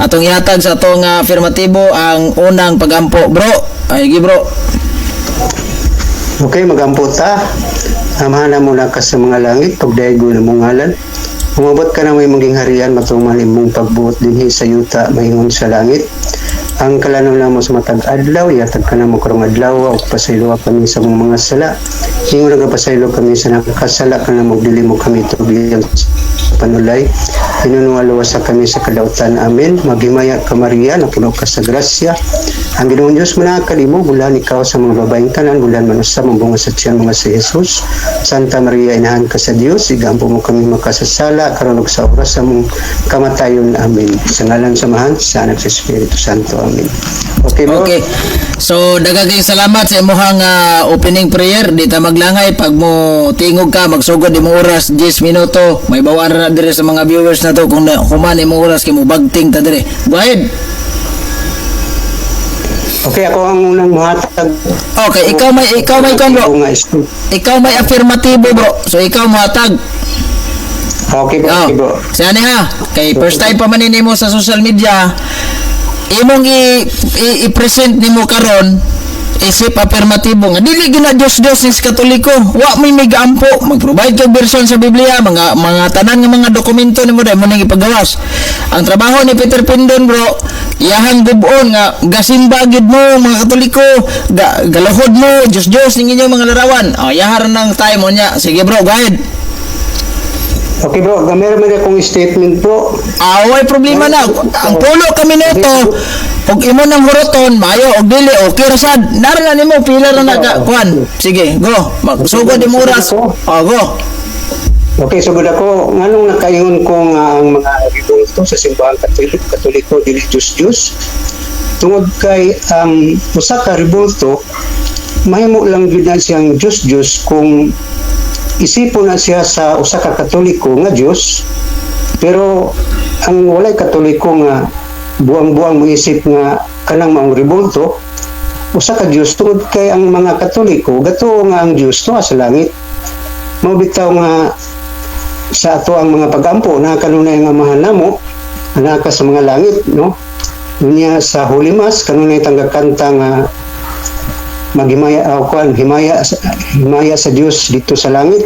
atong ihatag sa atong afirmatibo ang unang pagampo, bro. Ay, bro. Okay, magampo ta. Amahan mo na ka sa mga langit, pagdaigo na mong ngalan. Umabot ka na may maging harian, matuman imong pagbuot dinhi sa yuta, maingon sa langit. Ang kalano lang mo sa matag adlaw, yatag ka na mo karong adlaw, o pasaylo kami sa mga sala. Ingon na pasaylo kami sa nakakasala ka na magdili mo kami tubigan panulay. Inunualawas sa kami sa kadautan. Amen. Maghimaya ka Maria, napuno ka sa grasya. Ang Ginoong Diyos manakadimo, bulan ikaw sa mga babaeng tanan, bulan manusa, mabunga sa tiyan mga si Jesus. Santa Maria, inahan ka sa Diyos, igampo mo kami makasasala, karonog sa oras sa mong kamatayon. Amen. Sa ngalan samahan, sa anak sa Espiritu Santo. Amen. Okay, bro? Okay. So, daghang salamat sa imong opening prayer. Di ta maglangay pag mo tingog ka, magsugod imong oras 10 minuto. May bawaran na dire sa mga viewers na to kung kuman imong oras kay mo bagting ta dire. Go ahead. Okay, ako ang unang muhatag. Okay, ikaw may kon, bro. Ikaw may afirmatibo, bro. So ikaw muhatag. Okay, bro. Okay, bro. Sana ha. Kay first time pa man nimo sa social media. Imong i-present nimo karon isip afirmatibo nga dili gina Dios ni Katoliko, wa may migampo, mag-provide kag version sa Biblia, mga tanan nga mga dokumento nimo dai mo nang ipagawas. Ang trabaho ni Peter Pindon, bro, iyahang gubon nga gasimba gid mo mga Katoliko, galahod mo Dios ning inyong mga larawan. Iyahar nang time mo nya. Sige, bro, go ahead. Okay, bro, gamay man akong statement, bro. Way problema na. Ang pulo kami nito, og imo nang huroton, mayo og dili okay ra sad. Naran nimo pila ra na kuan. Sige, go. Magsugod di oras. Go. Okay, sugod ako. Nganong nakaingon ko nga ang mga ribulto sa simbahan Katoliko dili Diyos. Tungod kay usa ka ribulto, mahimo lang gyud na siyang Diyos kung isipon na siya sa usa ka Katoliko nga Diyos, pero ang walay Katoliko nga buang-buang moisip nga kanang maong ribulto, usa ka Diyos tungod kay ang mga Katoliko gato nga ang Diyos no sa langit. Mabitaw nga sa ato ang mga pagampo na kanunay nga amahan namo anaka sa mga langit, no? Unya sa Holy Mass kanunay tanggakanta nga maghimaya himaya sa Dios dito sa langit.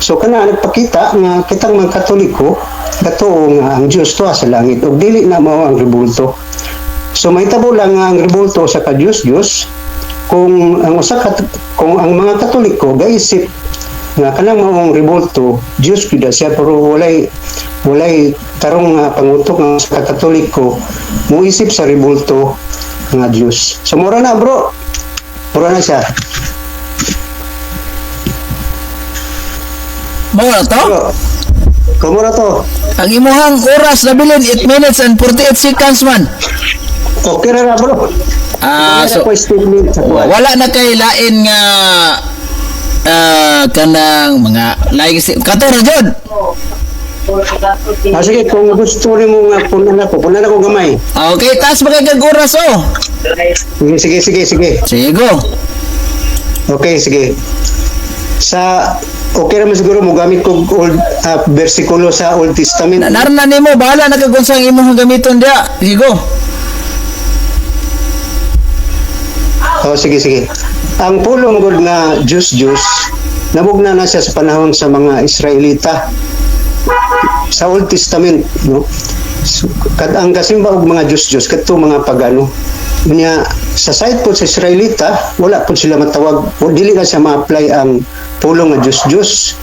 So kana nagpakita nga kitang mga Katoliko gato nga ang Dios to sa langit ug dili na mao ang ribulto. So mahitabo lang nga ang ribulto sa ka Dios kung ang mga Katoliko gaisip nga kanang maong ribulto Dios gyud siya, pero walay tarong nga pangutok nga sa Katoliko muisip sa ribulto nga Dios. So mura na, bro. Mura na siya. Mura to? Kumura to. Ang imuhang oras na bilin 8 minutes and 48 seconds man. Okay na, bro. So wala na kay lain nga kanang mga laing katora jud. Sige, kung gusto mo nga punan na ko gamay. Okay, taas ba kay oras Sige. Sige, go. Okay, sige. Okay naman siguro mo gamit ko old versikulo sa Old Testament. Naran na nimo, bahala na kung saan imong gamiton dia. Sige, go. Sige. Ang pulong gud nga Diyos nabugna na siya sa panahon sa mga Israelita sa Old Testament, no? So, ang kasimba og mga Diyos kadto mga pagano niya sa side po sa Israelita wala po sila matawag o dili na siya ma-apply ang pulong nga Diyos.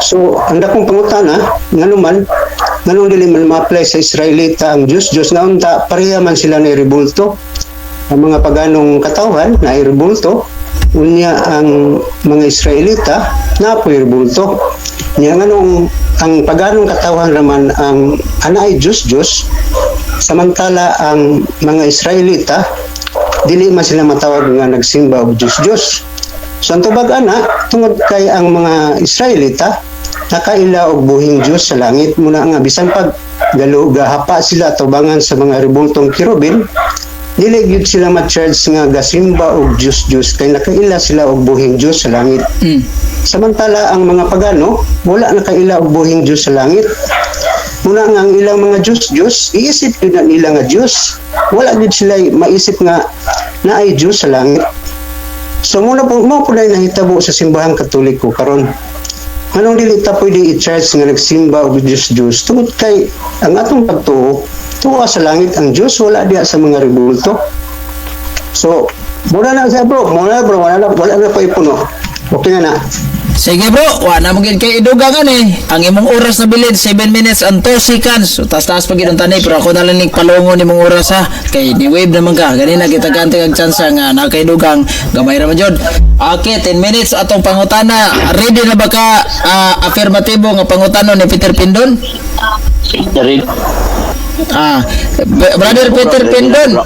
So ang dakong pangutana nganong dili man ma-apply sa Israelita ang Diyos nga unta pareha man sila na ribulto. Ang mga paganong katawhan na ribulto unya ang mga Israelita na po ribulto. Niya nganong ang paganong katawhan naman ang anay Diyos samantala ang mga Israelita dili man sila matawag nga nagsimba og Diyos. So ang tubag ana tungod kay ang mga Israelita nakaila og buhing Diyos sa langit muna nga bisan pag gahapa sila tubangan sa mga ribultong kirubin dili gyud sila ma-charge nga gasimba og Diyos kay nakaila sila og buhing Diyos sa langit. Samantala ang mga pagano wala nakaila og buhing Diyos sa langit. Una nga ang ilang mga Diyos, iisip yun ang ilang nga Diyos. Wala din sila maisip nga na ay Diyos sa langit. So muna po, mo po na nahitabo sa simbahang Katoliko karon. Anong dili ta pwede i-charge nga nagsimba og Diyos tungod kay ang atong pagtuo tuwa sa langit ang Diyos, wala diya sa mga rebulto. So muna na siya bro, wala na pa ipuno. Okay na. Sige bro, wala mo gid kay idugangan eh. Ang imong oras na bilid 7 minutes and 2 seconds. So taas pa gid ang tanay pero ako na lang nigpalungo nimong oras ha. Kay ni wave naman ka. Ganina kita gante kag chance nga nakaidugang gamay ra man jud. Okay, 10 minutes atong pangutana. Ready na ba ka affirmatibo nga pangutano ni Peter Pindon? Ready. Brother Peter Pindon,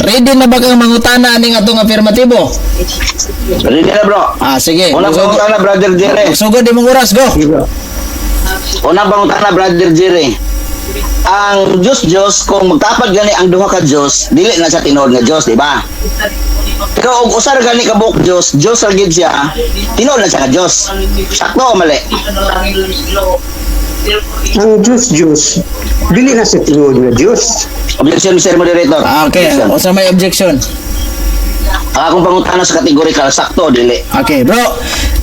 ready na ba kang mangutana aning atong affirmatibo? Ready na bro. Sige. Unang pangutana brother Jerry. Sugod imong oras go. Unang pangutana brother Jerry. Ang Diyos kung magtapad gani ang duha ka Diyos, dili na sa tinuod nga Diyos, di ba? Pero og usar gani ka buok Diyos ra gid siya, tinuod na siya ka Diyos. Sakto o mali? Ang Diyos, dili na sa tinuod nga Diyos. Objection, Mr. Moderator. Okay, Objection. o sa may objection. Ang akong pangutana sa kategorikal, sakto, dili. Okay, bro.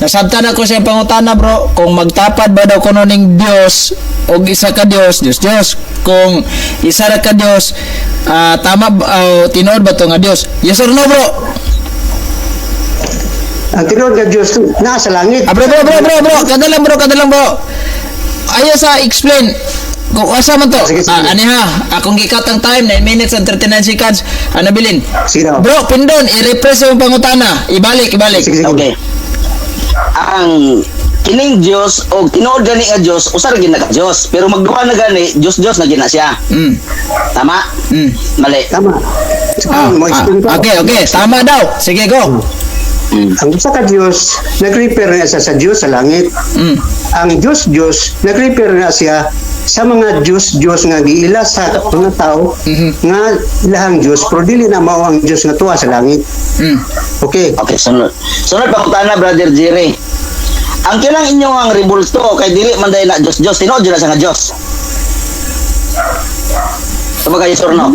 Nasabtan ako sa pangutana, bro. Kung magtapad ba daw kuno ning Dios o isa ka Dios. Kung isa ra ka Dios, tama tinuod ba to nga Dios? Yes or no, bro? Ang tinuod nga Diyos nasa langit. Bro. Kadalang bro. Ayaw sa explain. Kung asa man to? Sige. Ani ha, akong gikat ang time 9 minutes and 39 seconds. Ano bilin? Sige. Bro, Pindon, i-repress yung pangutana. Ibalik. Sige. Okay. Ang kining Diyos o tinuod gani nga Diyos, usar gid na ka Diyos. Pero magduha na gani, Diyos na gina siya. Tama? Mali. Tama. Okay. Tama daw. Sige, go. Ang isa ka Diyos, nag-repair na siya sa Diyos sa langit. Ang Diyos, nag-repair na siya sa mga Diyos nga giila sa mga tao nga ilahang Diyos, pero dili na mao ang Diyos nga tuwa sa langit. Okay. Okay, sunod. Sunod pangutana brother Jerry. Ang kinang inyong ang ribulto kay dili man dahil na Diyos, tinuod na sa nga Diyos. Tama kayo, sir, no?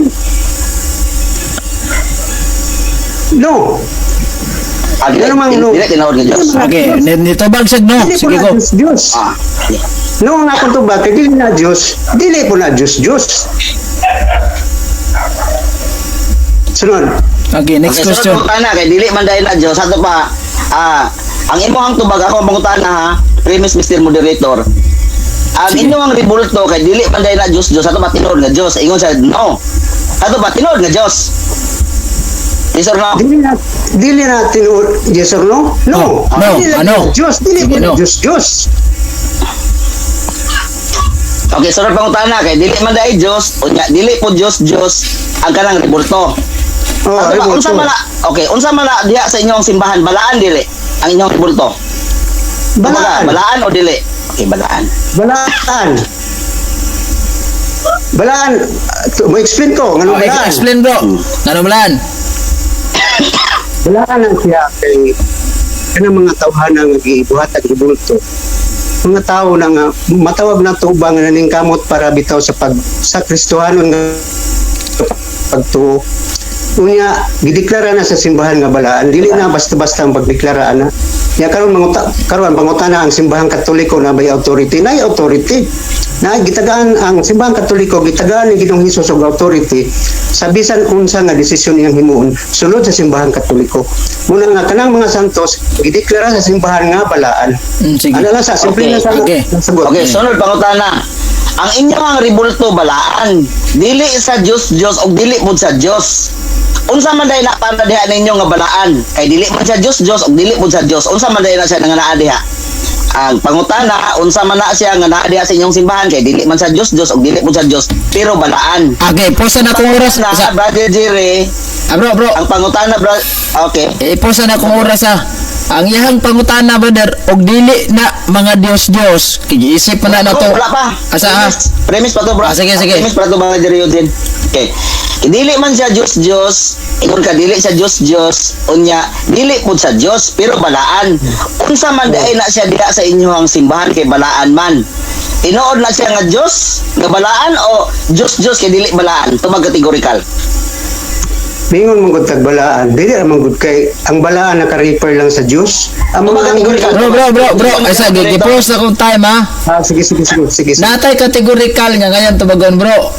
No. Dili tinuod nga Diyos. Okay, nito bagsag no. Dili po Sige, na go. Diyos. Yeah. No, nga kung tubag, kay dili na Diyos, dili po na Diyos. Sunod. Okay, next Okay, question. sunod pangutana kay dili man dahil na Diyos. Ato pa, ang imuhang tubag ako ang pangutana ha, premise Mr. Moderator. Ang inyong ang ribulto kay dili man dahil na Diyos, ato pa tinuod nga Diyos. Ingon sa no. Ato pa tinuod nga Diyos. Yes or no? Dili na tinuod, yes or no? No. No. Dili na Ano? Diyos, dili po na No. Diyos. Okay, sunod pangutana kay dili man dahil Diyos, unya dili po Diyos ang kanang ribulto. Oh, Ato ba, unsa man na, okay, unsa man na diha sa inyong simbahan, balaan dili ang inyong ribulto? Balaan. Balaan o dili? Okay, balaan. Balaan. Mo explain ko, ngano Okay, balaan? explain bro. Ano balaan? Balaan lang siya kay kanang mga tawhana nga gibuhatag ribulto. Mga tao na nga matawag na tubang na ning kamot para bitaw sa Kristohanon nga pagtuo. Unya gideklara na sa simbahan nga balaan, dili na basta-basta ang pagdeklara na. Ya karon pangutana ang simbahan Katoliko na may authority, nay authority. Na gitagaan ang simbahan Katoliko, gitagaan ni Ginoong Hesus og authority sa bisan unsa nga desisyon iyang himuon sulod sa simbahan Katoliko. Muna nga kanang mga santos gideklara sa simbahan nga balaan. Sige. Ano lang sa simple Okay, na sa okay. sagot. Okay, sunod pangutana. Ang inyong ang ribulto balaan, dili sa Diyos o dili pud sa Diyos. Unsa man dahil na para diha ninyo nga balaan, kay dili man sa Diyos o dili pud sa Diyos. Unsa man dahil na siya nga naa diha? Ang pangutana, unsa man na siya nga naa diha sa inyong simbahan, kay dili man sa Diyos o dili pud sa Diyos, pero balaan. Okay, posa na kong oras. Na brother Jerry, Bro. ang pangutana okay. Posa na kong oras ha. Ang iyang pangutana brother og dili na mga Dios. Kigi-isip pa na to. Wala pa. Asa ha? Premise pa to, bro. Sige. Premise pa to, mga Jerry Eugene. Okay. Dili man siya Diyos, ingon ka dili sa Diyos, unya dili pud sa Diyos pero balaan. Unsa man dai na siya diha sa inyong simbahan kay balaan man. Tinuod na siya nga Dios nga balaan o Dios kay dili balaan? Tumag kategorikal. Mingon mong gud tagbalaan, dili ra man gud kay ang balaan naka-refer lang sa Diyos. Ang mga Kategorikal. Bro, asa gipost na kong time ha. sige. Natay kategorikal nga ngayon tubagon bro.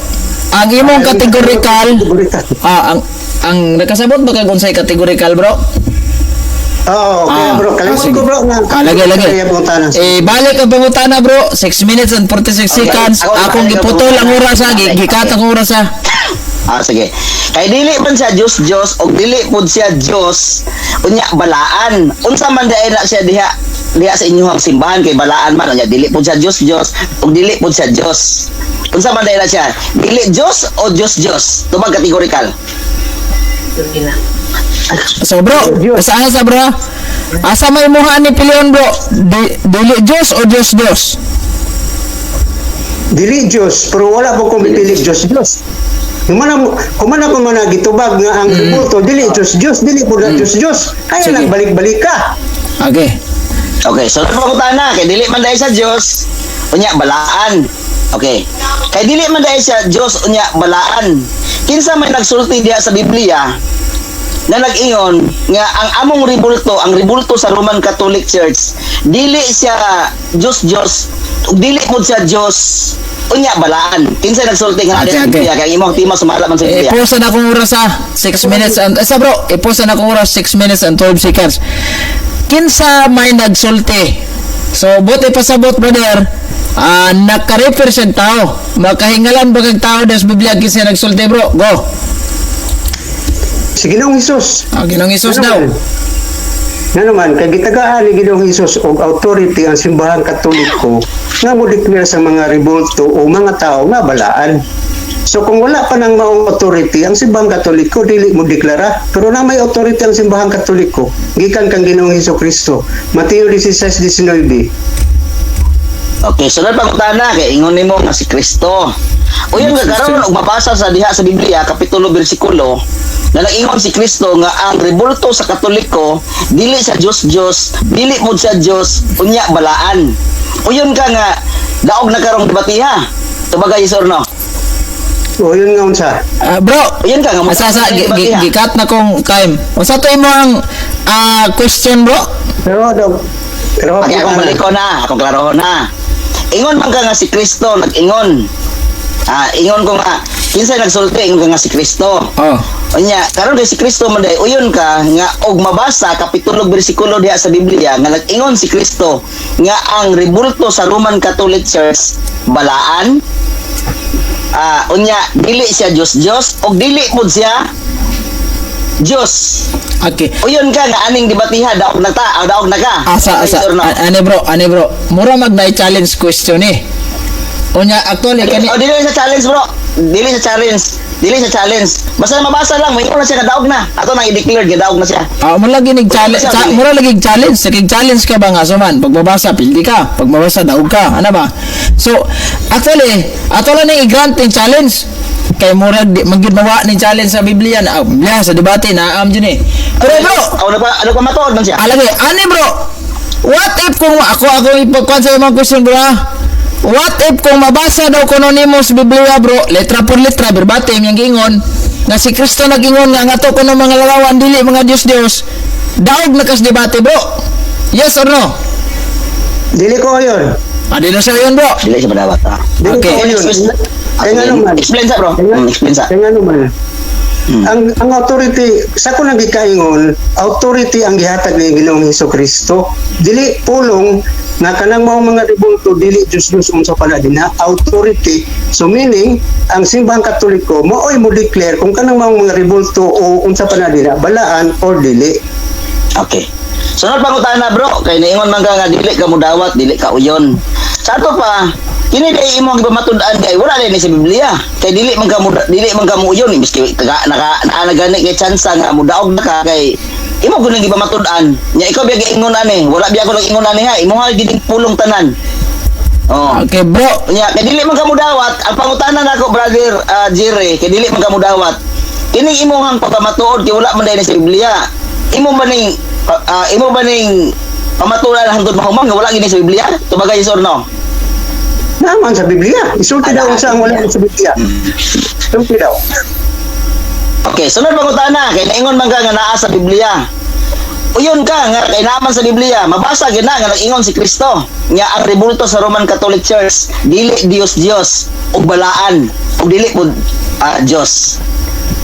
Ang imong kategorikal, ang nakasabot ba kag unsay kategorikal bro? Oo, okay bro. Kalimot ko bro na. Lagi. Kaya pangutana. Balik ang pangutana bro. 6 minutes and 46 seconds. Akong giputol ang oras ha. Gikat ang oras ha. Sige. Kay dili man siya Diyos o dili pud siya Diyos, unya balaan. Unsa man dai na siya diha sa inyong simbahan kay balaan man unya dili pud siya Diyos o dili pud siya Diyos. Unsa man dai na siya? Dili Diyos o Diyos. Tubag kategorikal. So bro, asa bro? Asa may muha ni pilion bro? Dili Diyos o Diyos? Dili Diyos, pero wala po kong pipili Diyos. Kumana ko man gitubag nga ang kulto, dili Diyos, dili po na Diyos. Kaya Sige. lang balik-balik ka. Okay. So pangutana kay dili man dai sa Dios, unya balaan. Okay. Kay dili man dai siya Dios unya balaan. Kinsa may nagsulti diha sa Biblia na nag-ingon nga ang among ribulto sa Roman Catholic Church, dili siya Diyos, ug dili mo siya Diyos, unya balaan. Kinsa nagsulti nga Okay. Biblia kay imong tima sumala man sa Biblia. Iposa na akong oras ha. 6 minutes and bro, iposa na akong oras 6 minutes and 12 seconds. Kinsa may nagsulti. So buti pasabot brother. Naka-represent tao. Makahingalan ba kag tao sa Biblia kinsa nagsulti bro? Go. Si Ginoong Hesus. Ginong Isus daw. Nga naman, kay gitagaan ni Ginoong Hesus og authority ang simbahan katoliko nga mo declare sa mga ribulto o mga tao nga balaan. So kung wala pa nang maong authority ang simbahan katoliko, dili mo deklara. Pero na may authority ang simbahan katoliko, gikan kang Ginoong Hesukristo. Mateo 16:19. Okay, sunod pangutana kay ingon nimo nga si Kristo. Uyon nga karon og mabasa sa diha sa Biblia kapitulo bersikulo na nag-ingon si Kristo nga ang rebulto sa Katoliko dili sa Diyos, dili mo sa Diyos, unya balaan. Uyon ka nga daog na karong debatiha. Tubagay yes or no? O yun nga unsa. Bro, Uyon ka nga Asasa gikat na kong time. Unsa to imo ang question bro? Pero Okay, akong maliko na, akong klaro na. Ingon man ka nga si Kristo, nag-ingon. Ingon ko nga, kinsa nagsulti, ingon ka nga si Kristo. Oh. Unya, karon kay si Kristo man day uyon ka nga og mabasa kapitulo bersikulo diha sa Biblia nga nag-ingon si Kristo nga ang rebulto sa Roman Catholic Church balaan. Unya dili siya Diyos og dili pud siya Diyos. Okay. Uyon ka nga aning debatiha daog na ka. Asa ane bro. Mura mag challenge question eh. Unya actually kani dili sa challenge bro. Dili sa challenge. Basta mabasa lang, may na siya kadaog na. Ato nang i-declare daog na siya. mo lagi nig challenge. Mura lagi challenge. Sakig challenge ka ba nga suman? Pag mabasa pildi ka, pag mabasa daog ka. Ano ba? So actually, ato lang ning i-grant yung challenge. Kay mura magid mawa ni challenge sa Biblia na Biblia sa debate na jud eh. Pero bro, ano pa matuod man siya? alagi, ani bro. What if kung ako ipagkuan sa imong question bro? What if kung mabasa daw kuno nimo sa Biblia bro, letra por letra verbatim yang giingon nga si Kristo nag-ingon nga ato kuno mga lalawan dili mga Dios. Daog na kas debate bro. Yes or no? Dili ko yun. Adi na sa yun bro. Dili siya padawat. Dili Okay. ko yun. Kaya nga naman. Explain sa bro. Explain sa. Kaya nga naman. Ang authority, sa ko nang gikaingon, authority ang gihatag ni Ginoong Hesukristo. Dili pulong na kanang mao mga rebulto dili Diyos unsa pala din na authority. So meaning ang simbahang Katoliko maoy mo declare kung kanang mao mga rebulto o unsa pa na din balaan or dili. Okay. Sunod pangutana bro, kay niingon man ka nga dili ka mudawat, dili ka uyon. Sa ato pa, kini day imong gimatud-an kay wala ni sa Biblia. Kay dili man ka mo uyon, miski nagani kay chance nga mudaog na ka kay imo gud gimatud-an. Nya ikaw biya giingon ani, wala biya ko nag-ingon ani ha. Imo ha gid pulong tanan. Oh. Okay bro. Nya kay dili man ka mudawat, ang pangutana nako brother Jerry, kay dili man ka mudawat. Kini imong pagkamatuod kay wala man day sa Biblia. Imo ba ning pamatulan hangtod mahuman nga wala gini sa Biblia? Tubagay yes or no? Naman sa Biblia. Isulti daw sa ang wala sa Biblia. Isulti daw. Okay, sunod pangutana kay naingon man ka nga naa sa Biblia. Uyon ka nga kay naman sa Biblia, mabasa gyud na nga nag-ingon si Kristo nga ang rebulto sa Roman Catholic Church dili Dios ug balaan ug dili pud Dios.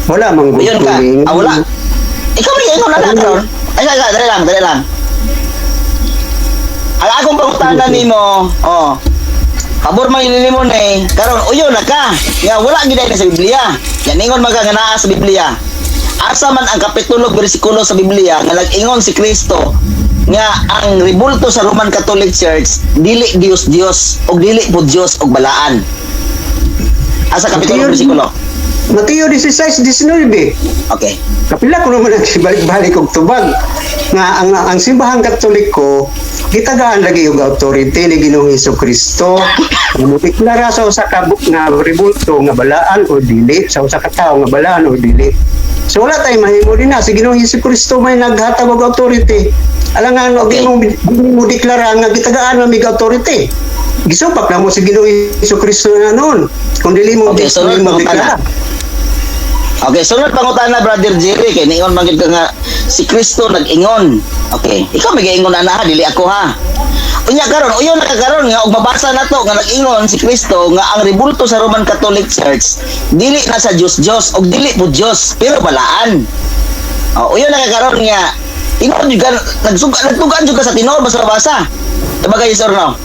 Wala mang Uyon gusto ka. ni. Wala. Ikaw ni ingon na karon. Ay, dali lang. Ang akong pangutana nimo, pabor man ililimon karon uyon na ka. Nga wala gid na sa Biblia. Yan ingon man ka nga naa sa Biblia. Asa man ang kapitulo bersikulo sa Biblia nga nag-ingon si Kristo nga ang rebulto sa Roman Catholic Church dili Dios ug dili pud Dios ug balaan. Asa kapitulo bersikulo? Mateo 16:19. Okay. Kapila ko naman nagbalik-balik og tubag nga ang simbahang Katoliko gitagaan lagi og authority ni Ginoong Hesukristo mo deklara sa usa ka nga rebulto nga balaan o dili sa usa ka tawo nga balaan o dili. So wala tay mahimo din na si Ginoong Hesukristo may naghatag og authority. Alangan og mo deklara nga gitagaan na mig authority. Gisupak na mo si Ginoong Hesukristo na noon. Kung dili mo Okay, sunod mo pangutana. deklara. Okay, sunod pangutana Brother Jerry kay ningon man gid ka nga si Kristo nag-ingon. Okay, ikaw mag-ingon ana dili ako ha. Unya karon, uyon na karon nga og mabasa nato nga nag-ingon si Kristo nga ang rebulto sa Roman Catholic Church dili na sa Dios og dili pud Dios pero balaan. Uyon na karon nga ingon jud ka nagtugan jud ka sa tinuod basa-basa. Tabagay sir no.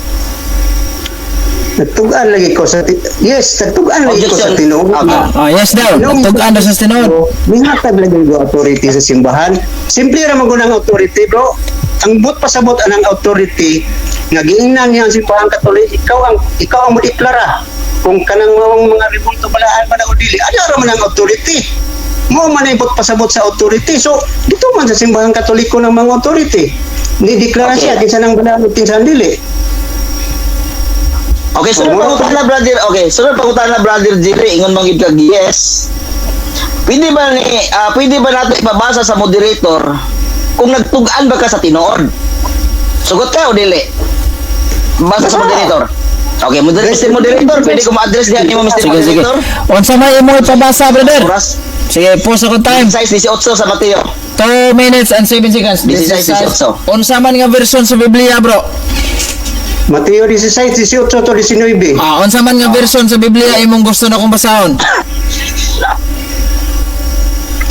Nagtugaan lagi ko sa nagtugaan lagi ko sa Objection. tinuod. Okay. Yes daw. Tugan daw sa tinuod. Mingatag lagi ko authority sa simbahan. Simple ra man gunang authority, bro. Ang but pasabot anang authority nga giingnan niya ang simbahan Katolik, ikaw ang modeklara kung kanang mga rebulto balaan man o dili. Ano ra man ang authority? Mo man ay but pasabot sa authority. So dito man sa simbahan Katoliko ng mga authority. Ni deklara siya kinsa nang balaan ug kinsa dili. Okay, sunod pangutana brother. Okay, sunod pangutana Brother Jerry ingon man gid kag yes. Pwede ba nato ipabasa sa moderator kung nagtugaan ba ka sa tinuod? Sugot ka o dili? Basa sa moderator. Okay, moderator, pwede ko ma-address diha nimo Mr. Sige. Moderator. Unsa may imo ipabasa, brother? Oras. Sige, pause ako time. Size 18 sa Mateo. 2 minutes and 7 seconds. 16. Unsa man nga version sa Biblia, bro? Mateo 16:18 to 19. Unsa man nga version sa Biblia imong gusto na kong basahon?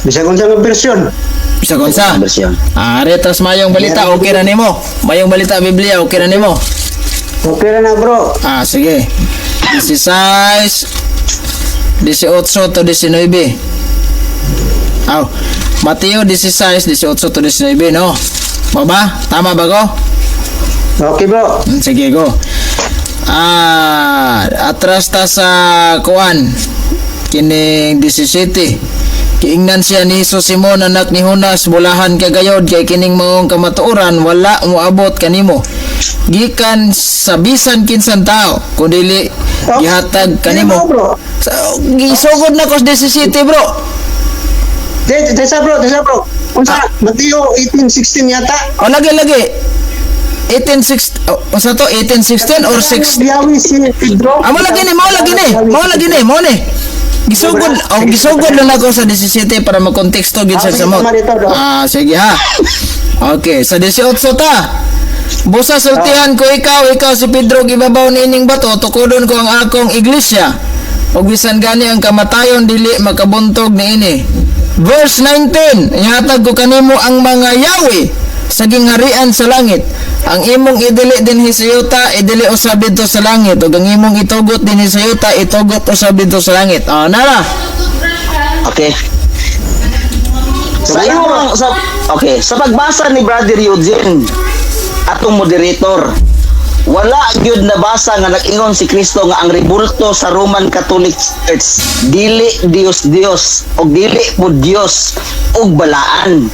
Bisag unsa nga version? Bisag unsa? Version. Retas mayong balita, okay na nimo. Mayong balita Biblia, okay na nimo. Okay na bro. Sige. 16, 18 to 19. Mateo 16, 18 to 19, no? Baba, tama ba ko? Okay bro. Sige, go. Atras ta sa kuan. Kining 17. Kiingnan siya ni Jesus Simon anak ni Jonas, bulahan ka gayod kay kining maong kamatuoran wala moabot kanimo. Gikan sa bisan kinsan tao kundi gihatag kanimo. Gisugod na ko sa 17, bro. Desa bro. Unsa Mateo 18:16 yata? Lagi. 1816 unsa to 1816 or 6 Biyawi si Pedro. Mao lagi ni gisugod lang ako sa 17 para makonteksto gid sa samot. Sige ha. Okay, sa 18 ta. Busa sultihan ko ikaw si Pedro gibabaw niining bato tukodon ko ang akong iglesia. Ug bisan gani ang kamatayon dili makabuntog niini. Verse 19, ihatag ko kanimo ang mga yawi sa gingharian sa langit. Ang imong idili din hisayuta, idili usab dito sa langit. Ug ang imong itugot din hisayuta, itugot usab dito sa langit. Nara. Okay. Sa pagbasa ni Brother Eugene atong moderator, wala gyud nabasa nga nag-ingon si Kristo nga ang rebulto sa Roman Catholic Church dili Dios og dili pud Dios og balaan.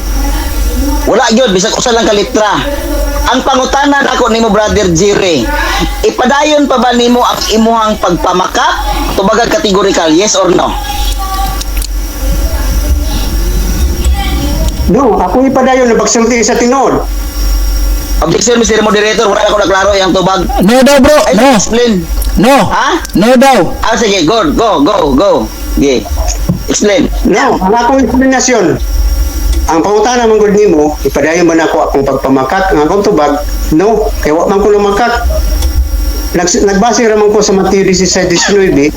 Wala gyud bisag usa lang ka litra. Ang pangutanan ako nimo Brother Jerry, ipadayon pa ba nimo ang imuhang pagpamakap tubag categorical yes or no? No, ako ipadayon na pagsulti sa tinuod. Objection Mr. Moderator, wala ako naklaro yang tubag. No daw, bro. Ay, No. explain. No. Ha? No daw. Sige, go. Okay. Explain. No, ang akong explanation. Ang pangutana man gud nimo, ipadayon man ako akong pagpamakak, ang akong tubag, no, kay wa man ko lumakak. Nagbase raman ko sa Mateo 16:19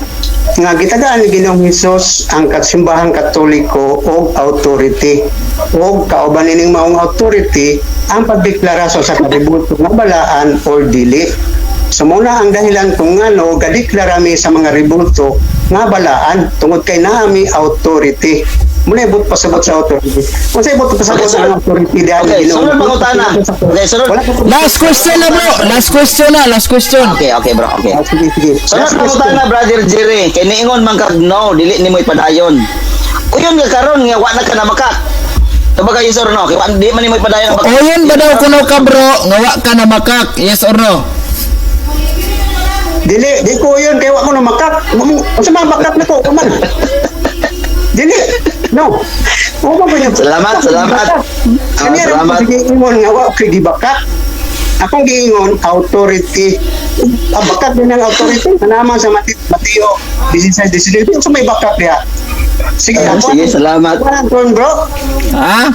nga gitagaan ni Ginoong Hesus ang kasimbahan Katoliko og authority o kauban ning maong authority ang pagdeklarasyon sa kalibutan nga balaan or dili. So muna ang dahilan kung ngano gadeklara mi sa mga ribulto nga balaan tungod kay naami authority. Muna ibot pasabot sa authority. Kung sa ibot pasabot sa authority dahil Okay, sunod pangutana. Okay, sunod. Last question na, bro. Last question. Okay, bro. Okay. Sige. Sunod pangutana, Brother Jerry. Kay niingon man kag no, dili nimo ipadayon. Uyon nga karon nga wa na ka na makak. Tuba kayo sir no, kay wa di man nimo ipadayon. O yun ba daw kuno ka, bro? Ngawa ka na makak. Yes or no? Di ko yun, kaya wa ko na makak. Unsa man makak na ko, man. Dili. No. O ba yun? Salamat. Kanya rin Salamat. ko giingon nga wa kay di bakak. Akong giingon authority. Ang bakak din ang authority. Naman sa Mateo 16:19. So may bakak diha. Sige, Sige, salamat. Ako bro. Ha?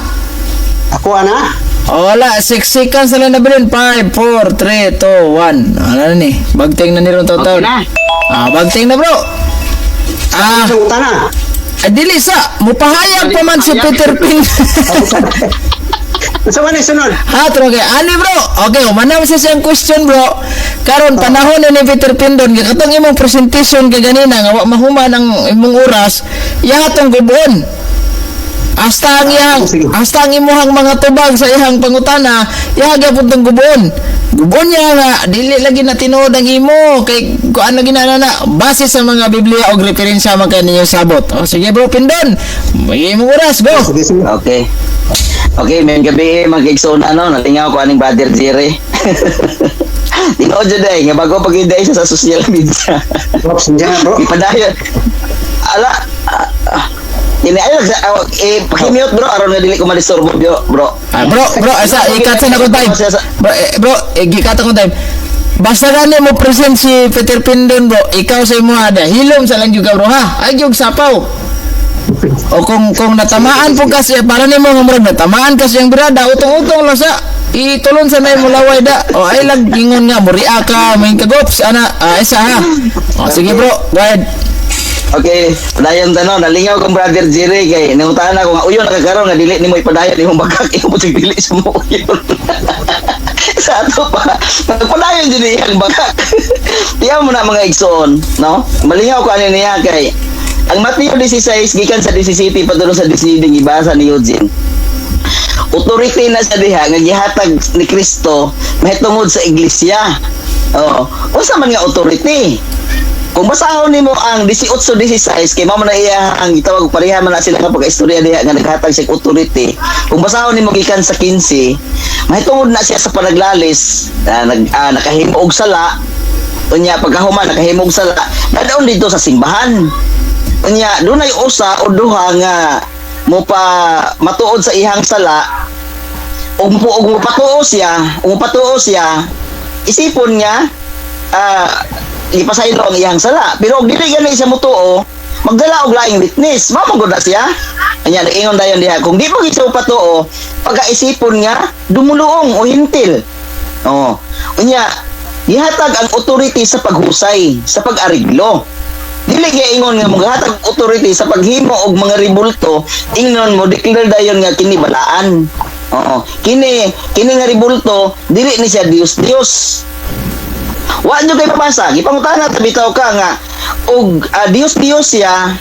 Ako ana. O wala, 6 seconds na lang na bilin. 5, 4, 3, 2, 1. Ano na ni? Bagting na niron Okay taon. na. Bagting na, bro. Sa utana. Dili sa, mupahayag pa man si Peter Pan. Sa man sunod. Ha, okay. Ani, bro? Okay, umanaw sa siyang question, bro. Karon panahon na ni Peter Pan doon. Katong imong presentation kay ganina, nga wa mahuman ang imong oras, yahatong gubon. Hasta ang imuhang mga tubag sa ihang pangutana, ihaga pud tong gubon. Gubon niya nga dili lagi na tinuod ang imo kay kuan lagi na base sa mga Biblia og referensya man kay ninyo sabot. O sige bro, pindon. May imong oras, go. Sige. Okay, may gabi mag-igsoon nalingaw ko aning Brother Jerry. Tinood jud ay nga bago pag-iday sa social media. Ops, diyan bro. Ipadayon. Ala, ini ayo pakimute bro aron nga dili ko madisturbo bro. Bro, asa ikat sa nako time. Bro, gikat ako time. Basta gani mo present si Peter Pindon, bro. Ikaw sa imo ada. Hilom sa lang juga, bro, ha. Ay gyud sapaw. O kung natamaan po kasi para nimo nga murag natamaan kasi ang birada utong-utong lang sa itulon sa nay mulaway da. O ay lag ingon nga muriya ka may kagops ana isa ha. O sige bro, go ahead. Okay, padayon tanong, nalingaw kong Brother Jerry kay nangutaan ako nga uyon nakakaroon nga dili nimo ipadayon imong bagak imo pud dili sa mo uyon. Sa ato pa, padayon din iyang bagak. Tiyaw mo na mga igsoon, no? Malingaw ko ano niya kay ang Mateo 16 gikan sa 17 padulong sa 19 ibasa ni Eugene. Authority na sa diha nga gihatag ni Kristo mahitungod sa iglesia. Oh, unsa man nga authority? Kung basahon nimo ang 18-16 kay mao man na iya ang gitawag pareha man na sila nga pagka-istorya diha nga naghatag sa authority. Kung basahon nimo gikan sa 15, mahitungod na siya sa panaglalis, nakahimo og sala. Unya pagkahuman nakahimo og sala, nadaon dito sa simbahan. Unya dunay usa o duha nga mo pa matuod sa ihang sala. Og mupatuo siya, isipon nga ipasaylo ang iyang sala. Pero og dili gani siya mutuo, magdala og laing witness. Mamagod na siya. Anya ingon dayon diha kung di mo gisa patuo, pagkaisipon nga dumuluong o hintil. Oh. Unya gihatag ang authority sa paghusay, sa pag-ariglo. Dili kay ingon nga maghatag authority sa paghimo og mga ribulto, ingnon mo declare dayon nga kini balaan. Oo. Kini nga ribulto dili ni siya Dios. Wa nyo kay papasa, gipangutana bitaw ka nga og Dios siya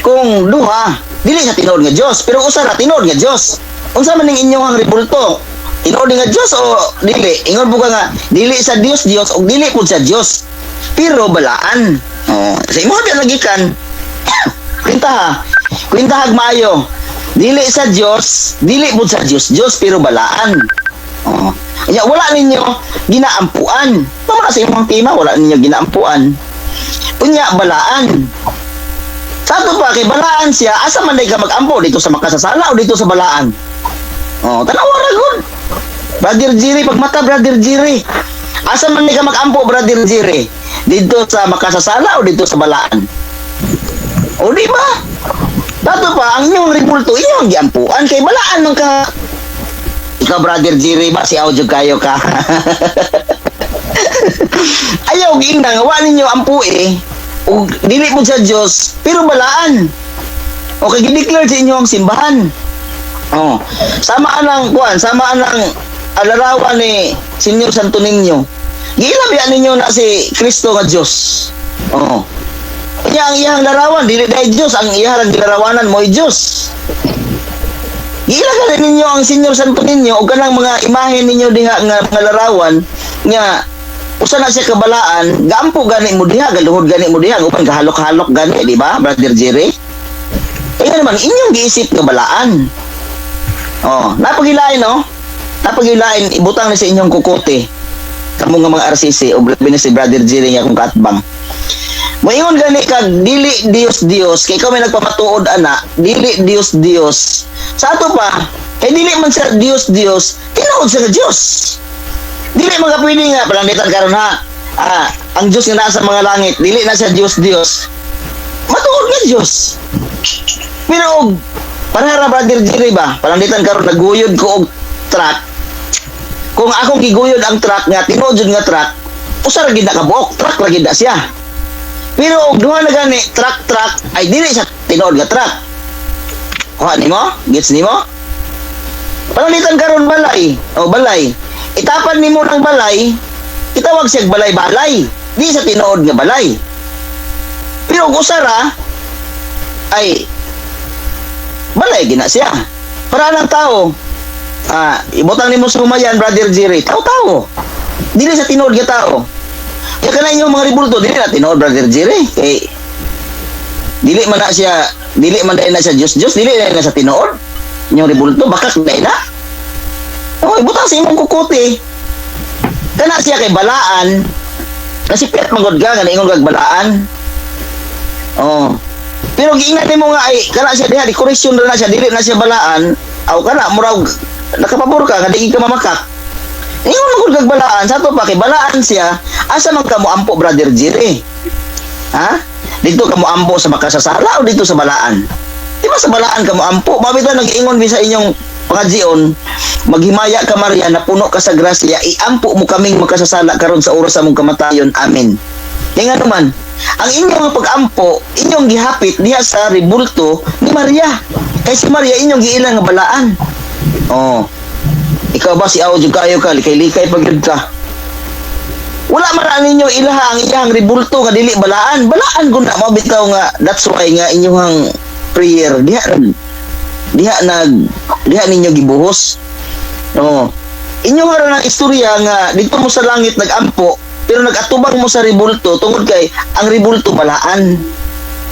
kung duha, dili siya tinuod nga Dios, pero usa ra tinuod nga Dios. Unsa man ning inyong ang ribulto? Tinuod nga Dios o dili? Ingon po ka nga dili sa Dios o dili pud sa Dios. Pero balaan. Oh, sa imo biya lagikan. Kwintahag maayo. Dili sa Dios, dili pud sa Dios pero balaan. Oh. Kaya wala ninyo ginaampuan. Tama sa imong tema, wala ninyo ginaampuan. Unya balaan. Sa ato pa kay balaan siya, asa man day ka mag-ampo dito sa makasasala o dito sa balaan? Oh, tanawa ra gud. Brother Jerry, pagmata Brother Jerry. Asa man day ka mag-ampo Brother Jerry? Dito sa makasasala o dito sa balaan? O di ba? Dato pa ang inyong ribulto inyong giampuan kay balaan man ka. Ikaw brother Jerry ba si audio kayo ka? Ayaw ginang wa ninyo ampui o dili mo sa Dios pero balaan. O kay gideclare sa inyo ang simbahan. Oh, sama anang kuan, sama anang alarawan ni Senyor Santo Niño. Gilabian ninyo na si Kristo nga Dios. Oh. Kaya ang iyang larawan dili dai Dios, ang iyang larawanan mo ay Dios. Gilagan ninyo ang Senyor Santo Niño o kanang mga imahe ninyo diha nga mga larawan nga usa na siya kabalaan, gaampo gani mo diha, galuhod gani mo diha, upan gahalok-halok gani, di ba, Brother Jerry? Eh naman inyong giisip nga balaan. Oh, napagilain no? Napagilain ibutang ni sa inyong kukote. Kamo nga mga RCC o blabi si Brother Jerry nga kung kaatbang. Moingon gani kag dili Dios kay ikaw may nagpamatuod ana, dili Dios. Sa ato pa, kay dili man sa Dios, tinuod sa Dios. Dili mga pwede nga palanditan karon ha. Ang Dios nga nasa mga langit, dili na sa Dios. Matuod nga Dios. Pero og para Brother Jerry ba, palanditan karon naguyod ko og truck. Kung akong giguyod ang truck nga tinuod nga truck, usa ra gid nakabuok, truck ra gid na siya. Pero og duha na gani truck ay dili sa tinuod nga truck. Kuha nimo? Gets nimo? Palanditan karon balay. O balay. Itapan nimo ng balay, itawag siya balay-balay. Di sa tinuod nga balay. Pero og usara ay balay gina siya. Para ng tao. Ibutang nimo sa humayan, Brother Jerry. Tao. Dili sa tinuod nga tao. Kaya kana inyong mga ribulto, dili na tinuod, Brother Jerry. Dili man na siya Diyos, dili na sa tinuod. Inyong ribulto, bakak na. Oh, ibutang sa imong kukuti. Kana siya kay balaan. Kasi piyat manggod ka, nga ingon kag balaan. Oh. Pero giingat mo nga ay kana siya diha, di correction na siya, dili na siya balaan. Aw kana murag nakapabor ka, nga di ka mamakak. Ingon manggod kag balaan, sa to pa kay balaan siya, asa man ka mo ampo, Brother Jerry? Ha? Dito ka mo ampo sa makasasala o dito sa balaan? Di ba sa balaan ka mo ampo? Mabito nag-ingon sa inyong pangadjion, maghimaya ka Maria na puno ka sa grasya, iampo mo kaming makasasala karon sa oras sa mong kamatayon. Amen. Kaya nga naman, ang inyong pag-ampo, inyong gihapit diha sa ribulto ni Maria. Kay si Maria inyong giilang nga balaan. Oh. Ikaw ba si audio kayo ka, likay-likay pagyud ka. Wala man ninyo ilaha ang iyang ribulto nga dili balaan. Balaan gud na mabitaw nga that's why nga inyong prayer diha ninyo gibuhos. No. Inyo nga ng istorya nga dito mo sa langit nag-ampo pero nag-atubang mo sa ribulto tungod kay ang ribulto balaan.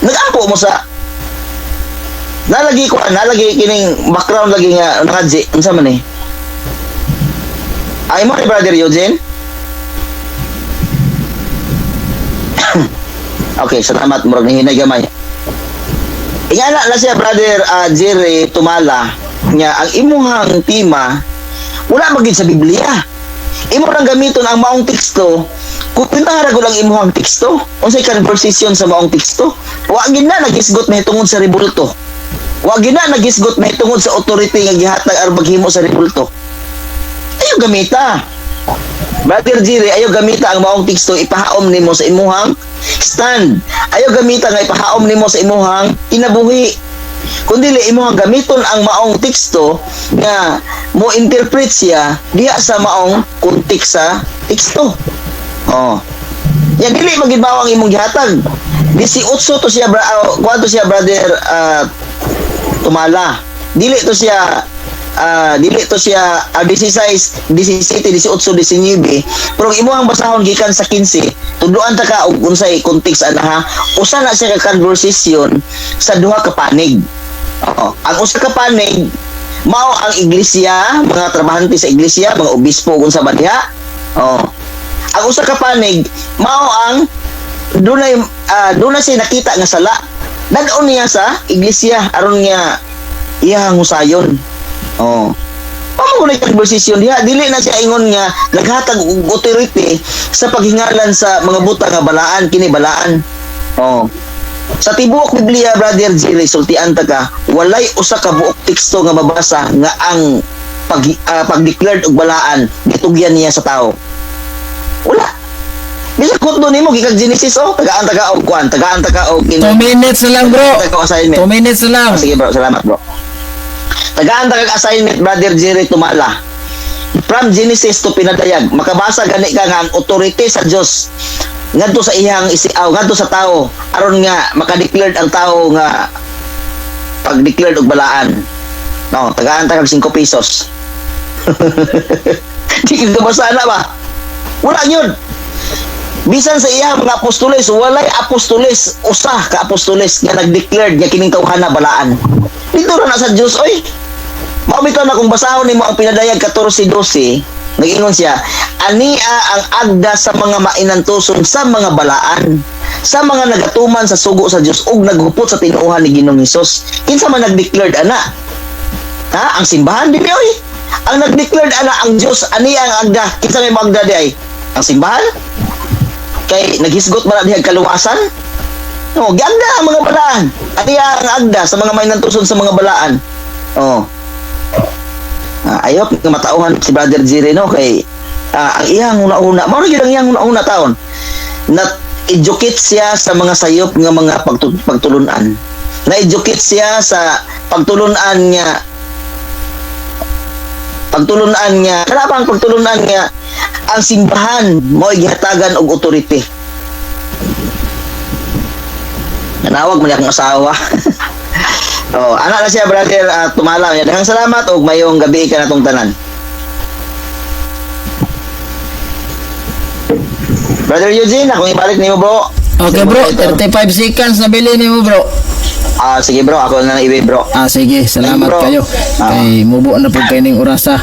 Nag-ampo mo sa nalagi kining background lagi nga nakadji unsa man eh. Ay mo ni Brother Eugene. Okay, salamat murag hinay gamay. Ingana na siya Brother Jerry Tumala nga ang imuhang tema wala magid sa Biblia. Imo lang gamiton ang maong teksto kung pinahara ko lang imuhang teksto unsay conversation sa maong teksto. Wa gid na nagisgot na tungod sa ribulto. Wa gid na nagisgot na tungod sa authority nga gihatag aron maghimo sa ribulto. Ayaw gamita. Brother Jerry, ayaw gamita ang maong teksto ipahaom nimo sa imuhang stand. Ayaw gamita nga ipahaom nimo sa imuhang kinabuhi. Kundi imuhang gamiton ang maong teksto nga mo interpret siya diha sa maong kontekst sa teksto. Oh. Ya dili magibawang imong gihatag. 18 to siya kuanto siya Brother Tumala. Dili to siya 16, 17, 18, 19 pero imuhang basahon gikan sa 15 tuduan ta ka og unsay kontekst ana ha usa na siya ka conversation sa duha ka panig. Ang usa ka panig mao ang iglesia, mga trabahante sa iglesia, mga obispo kung sa diha. Ang usa ka panig mao ang dunay siya nakita nga sala dadon niya sa iglesia aron nga iyang husayon. Mao na conversation diha, dili na siya ingon nga naghatag og authority sa paghingalan sa mga buta nga balaan kini balaan. Oh. Sa tibuok Biblia, Brother Jerry, sultian ta ka, walay usa ka buok teksto nga mabasa nga ang pag-declared og balaan gitugyan niya sa tao. Wala. Bisa kut do nimo gikag Genesis tagaan taga og kwan, tagaan taga og 2 minutes na lang, bro. 2 assignment. minutes na lang. Sige bro, salamat bro. Tagaan taga assignment, Brother Jerry Tumala. From Genesis to Pinadayag, makabasa gani ka nga ang authority sa Dios ngadto sa iyang isiaw, ngadto sa tao aron nga maka-declared ang tao nga pag-declared og balaan. No, tagaan tag 5 pesos. Di ka basa na ba? Wala yun. Bisan sa iyang mga apostoles, walay apostoles, usa ka apostoles nga nag-declared nga kining tawhana balaan. Dito ra na sa Dios, oy. Maumitaw na kung basahon nimo ang Pinadayag 14:12, nag-ingon siya, ania ang agda sa mga mainantuson sa mga balaan, sa mga nagatuman sa sugo sa Dios ug naghupot sa tinuohan ni Ginoong Hesus. Kinsa man nag-declared ana? Ha? Ang simbahan din oy. Ang nag-declared ana ang Dios, ania ang agda. Kinsa may magda di ay? Ang simbahan? Kay naghisgot ba na diha kaluwasan? No, ganda ang mga balaan. Ania ang agda sa mga mainantuson sa mga balaan. Oh. Ayaw nga matauhan si Brother Jerry no kay ang iyang una-una mao gyud ang iyang una-una taon na educate siya sa mga sayop nga mga pagtulunan, na educate siya sa pagtulunan nga kana bang pagtulunan nga ang simbahan mo gihatagan og authority. Nanawag man akong asawa. Oh, anak na siya, Brother Tumala. Daghang salamat og mayong gabi ka natong tanan. Brother Eugene, akong ibalik nimo bro. Okay, bro. 35 seconds na bili nimo, bro. Sige bro, ako na iwi bro. Sige, salamat Bro. kayo. Kay mubo na pud kay ning orasa.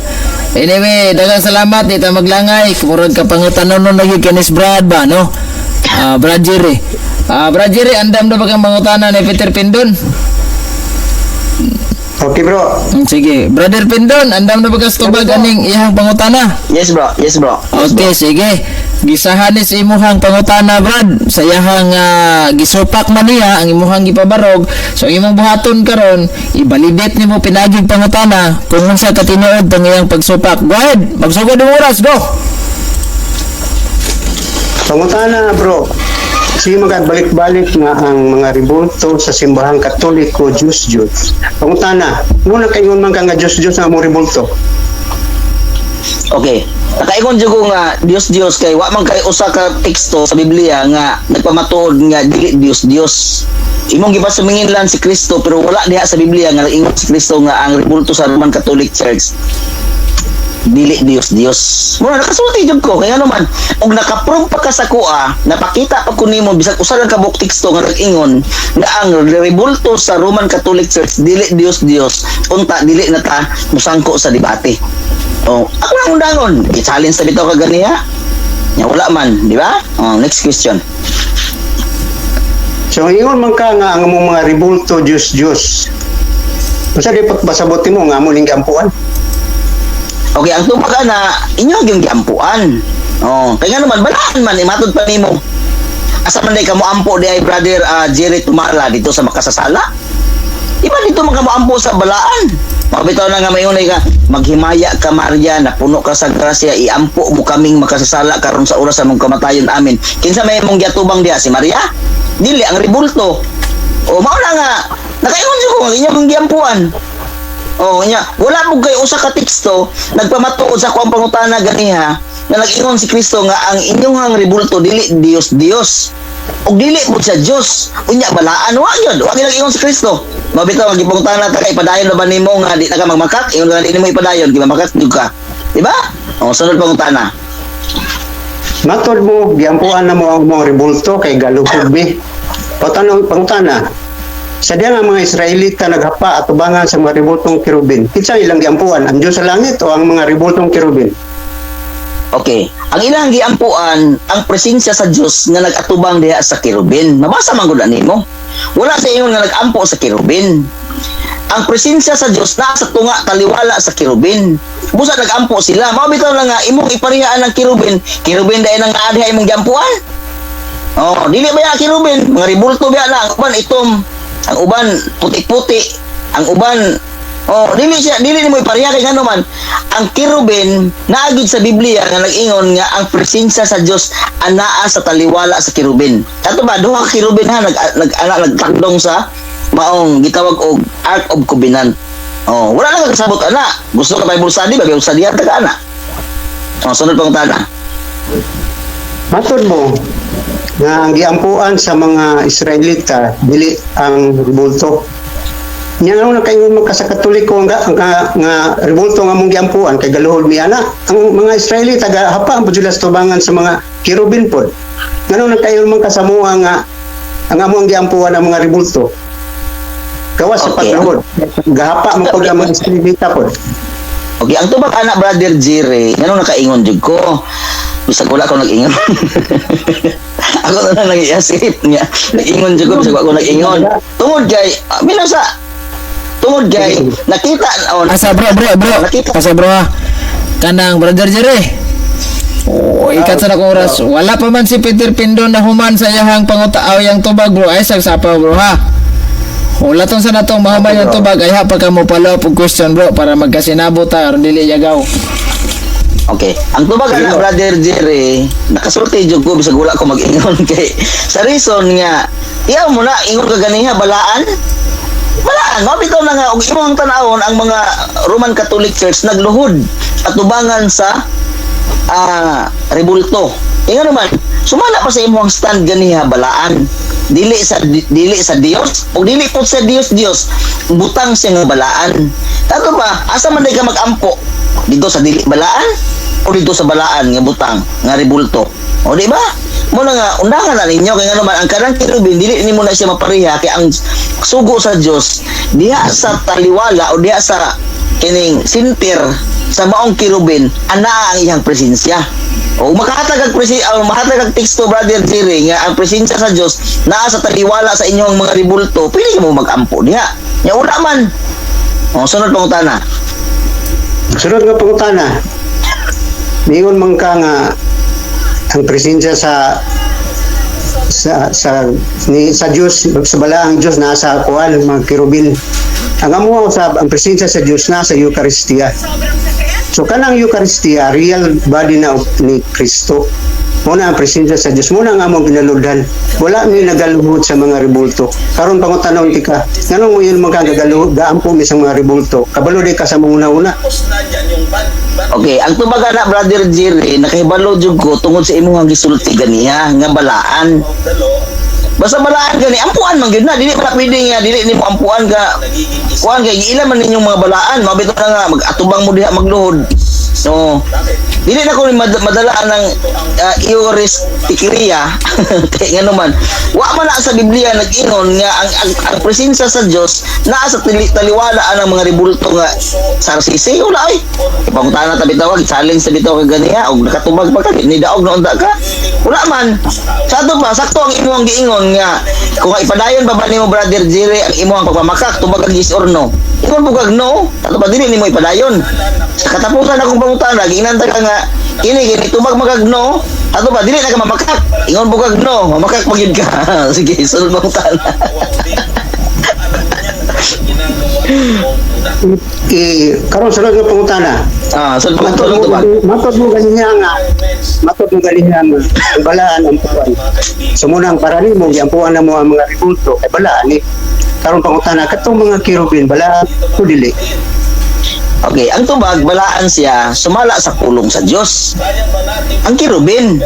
Anyway, daghang salamat dito maglangay. Murag ka pangutanon no lagi kanis Brad ba, no? Brad Jerry. Brad Jerry, andam na ba kang mangutana ni Peter Pindon? Okay bro. Sige, Brother Pindon, andam na ba ka tubag aning iyang pangutana? Yes bro, yes bro. Yes, Okay, sige. Gisahan ni sa imuhang pangutana, Brad. Sa iyahang gisupak man niya ang imuhang gipabarog. So imong buhaton karon, i-validate nimo pinaging pangutana kung unsa ta tinuod tong iyang pagsupak. Go ahead, magsugod ang oras, go. Pangutana bro. Sige magabalik-balik nga ang mga ribulto sa simbahang Katoliko Diyos. Pangutana, muna kayo man ka nga Diyos nga mo ribulto. Okay. Nakaingon jud ko nga Dios kay wa man kay usa ka teksto sa Biblia nga nagpamatuod nga dili Dios. Imong gipasumingin lang si Kristo pero wala diha sa Biblia nga ingon si Kristo nga ang ribulto sa Roman Catholic Church dili Dios. Mura nakasulti jud ko kay ano man og nakaprove pa ka sa kuha, napakita pa ko nimo bisag usa lang ka buok teksto nga nag-ingon nga ang ribulto sa Roman Catholic Church dili Dios. Unta dili na ta musangko sa debate. Oh, ako lang undangon. I-challenge sa bitaw ka ganiya. Nya wala man, di ba? Oh, next question. So ingon man ka nga ang among mga ribulto Diyos. Unsa di pasabot mo nga amo ning gampuan? Okay, ang tumaga na inyo yung giampuan. Oh, kaya nga naman balaan man imatod pa nimo. Asa man day kamo ampo di ay Brother Jerry Tumala dito sa makasasala? Iba dito magkamuampo sa balaan. Mabitaw na nga mayunay ka, maghimaya ka Maria, na puno ka sa grasya, iampo mo kaming makasasala karon sa oras sa mong kamatayon amin. Kinsa may mong giatubang diha si Maria? Dili ang ribulto. O mao na nga, nakaingon jud ko inyo kong giampuan. O nya, wala mo kay usa ka teksto nagpamatuod sa kuang pangutana ganiha na nag-ingon si Kristo nga ang inyong ribulto dili Dios. Og dili mo sa Dios. Unya balaan wa gyud. Wa gyud ingon si Kristo. Mabitaw ang gipangutana ta kay padayon na ba nimo nga di na ka magmakat? Ingon nga di nimo ipadayon, gimamakat jud ka. Di ba? O sunod pangutana. Matod mo, giampuan na mo ang mga ribulto kay galugod bi. O tanong pangutana, sa diya nga mga Israelita naghapa at tubangan sa mga ribultong kirubin. Kitsa ilang giampuan, ang Diyos sa langit o ang mga ribultong kirubin? Okay. Ang ilang giampuan ang presensya sa Dios nga nagatubang diha sa kirubin. Mabasa man gud nimo. Wala sa ingon nga nagampo sa kirubin. ang presensya sa Dios nasa tunga taliwala sa kirubin. Busa nagampo sila. Mao bitaw lang nga imong iparihaan ng kirubin dai nang naadha imong giampuan. Oh, dili ba ya kirubin? Mga ribulto biya na ang uban itom, ang uban puti-puti, ang uban dili nimo ipareha kay ngano man. Ang kirubin naagid sa Biblia nga nag-ingon nga ang presensya sa Dios anaa sa taliwala sa kirubin. Kato ba duha ka kirubin ha nagtakdong sa maong gitawag og Ark of Covenant. Wala lang kasabot ana. Gusto ka Bible study, Bible study ta ka ana. Sunod pang tana. Matod mo nga ang giampuan sa mga Israelita dili ang ribulto. Nya na kayo sa Katoliko nga ribulto nga mong giampuan kay galuhod mi ana. Ang mga Israelita hapa ang pud tubangan sa mga kirubin pod. Ngano na kayo man kasamuha nga ang among giampuan ang mga ribulto. Gawas sa pagluhod. Gahapa mo pud ang mga Israelita pod. Okay, ang tubag anak brother Jerry, ngano nakaingon jud ko. Bisag wala ko nag-ingon. Ako na lang nag-iasip niya. Nag-ingon jud ko bisag wala ko nag-ingon. Tungod kay nakita Asa bro. Nakita. Asa bro ha. Kanang brother Jerry. Ikat sa nakong oras. Wala pa man si Peter Pindon na human sa iyahang pangutaaw yang tubag bro. Ay sagsapa bro ha. Wala tong sa natong mahabay yung tubag. Ay ha pa ka mo pala pag question bro para magkasinabot ta aron dili yagaw. Okay. Ang tubag anak brother Jerry, nakasulti jud ko bisag wala ko mag-ingon kay sa reason nga iyaw mo na ingon ka ganiha balaan. Balaan, mabitaw na nga og imong tan-awon ang mga Roman Catholic Church nagluhod at tubangan sa rebulto. Ingon naman, sumala pa sa imong stand ganiha balaan. Dili sa Dios o dili po sa Dios butang siya nga balaan. Kato ba asa man day ka magampo dito sa dili balaan o dito sa balaan nga butang nga rebulto, o di ba mo na nga undangan na ninyo kay ngano man ang kanang kirubin dili nimo na siya mapareha kay ang sugo sa Dios diha sa taliwala o diha sa kining sintir sa maong kirubin anaa ang iyang presensya. O makahatag ang teksto brother Jerry nga ang presensya sa Dios naa sa taliwala sa inyong mga ribulto, pili mo magampo diha. Nya wala man. Sunod pangutana. Sunod nga pangutana. Mingon man ka nga ang presensya sa Dios sa balaang Dios nasa kuan mga kirubin. Ang amo ang presensya sa Dios nasa Eucharistia. So kanang Eucharistia real body na ni Kristo. Muna ang presensya sa Dios, muna ang among ginaludhan. Wala mi nagaluhod sa mga rebulto. Karon pangutanon ti ka, nganong mo yun magagaluhod gaampo mi sa mga rebulto. Kabalo di ka sa mga una. Okay, ang tubag na brother Jerry, nakahibalo jud ko tungod sa imong gisulti ganiya nga balaan. Basta balaan gani, ampuan man gyud na, dili pa pwede nga dili nimo ampuan ka. Kuan kay ilan man ninyong mga balaan, mabito na nga mag-atubang mo diha magluhod. No. Dili na ko madala ng Eucharistia kay ngano man. Wa man na sa Biblia nag-ingon nga ang presensya sa Dios naa sa taliwala ang mga rebulto nga sarsisi wala ay. Ipangutana ta bitaw challenge sa bitaw ka ganiya og nakatubag pa ka ni daog na unta ka. Wala man. Sakto ang imong giingon nga kung ipadayon pa ba nimo brother Jerry ang imong pagpamakak tubag ang yes or no. Ingon bugag no, ato ba dili nimo ipadayon. Sa katapusan akong pangutana giinanta ka nga kini tubag magagno ato ba dili na ka mamakak ingon bugag no mamakak magid ka. Sige sulod pangutana. Karon sunod nga pangutana. Sulod pangutana. Matod mo ganiha nga balaan ang puan. Sumunang para nimo giampuan na mo ang mga rebulto kay balaan ni. Karon pangutana katong mga kirubin balaan ko dili. Okay, ang tubag balaan siya sumala sa pulong sa Dios. Ang kirubin.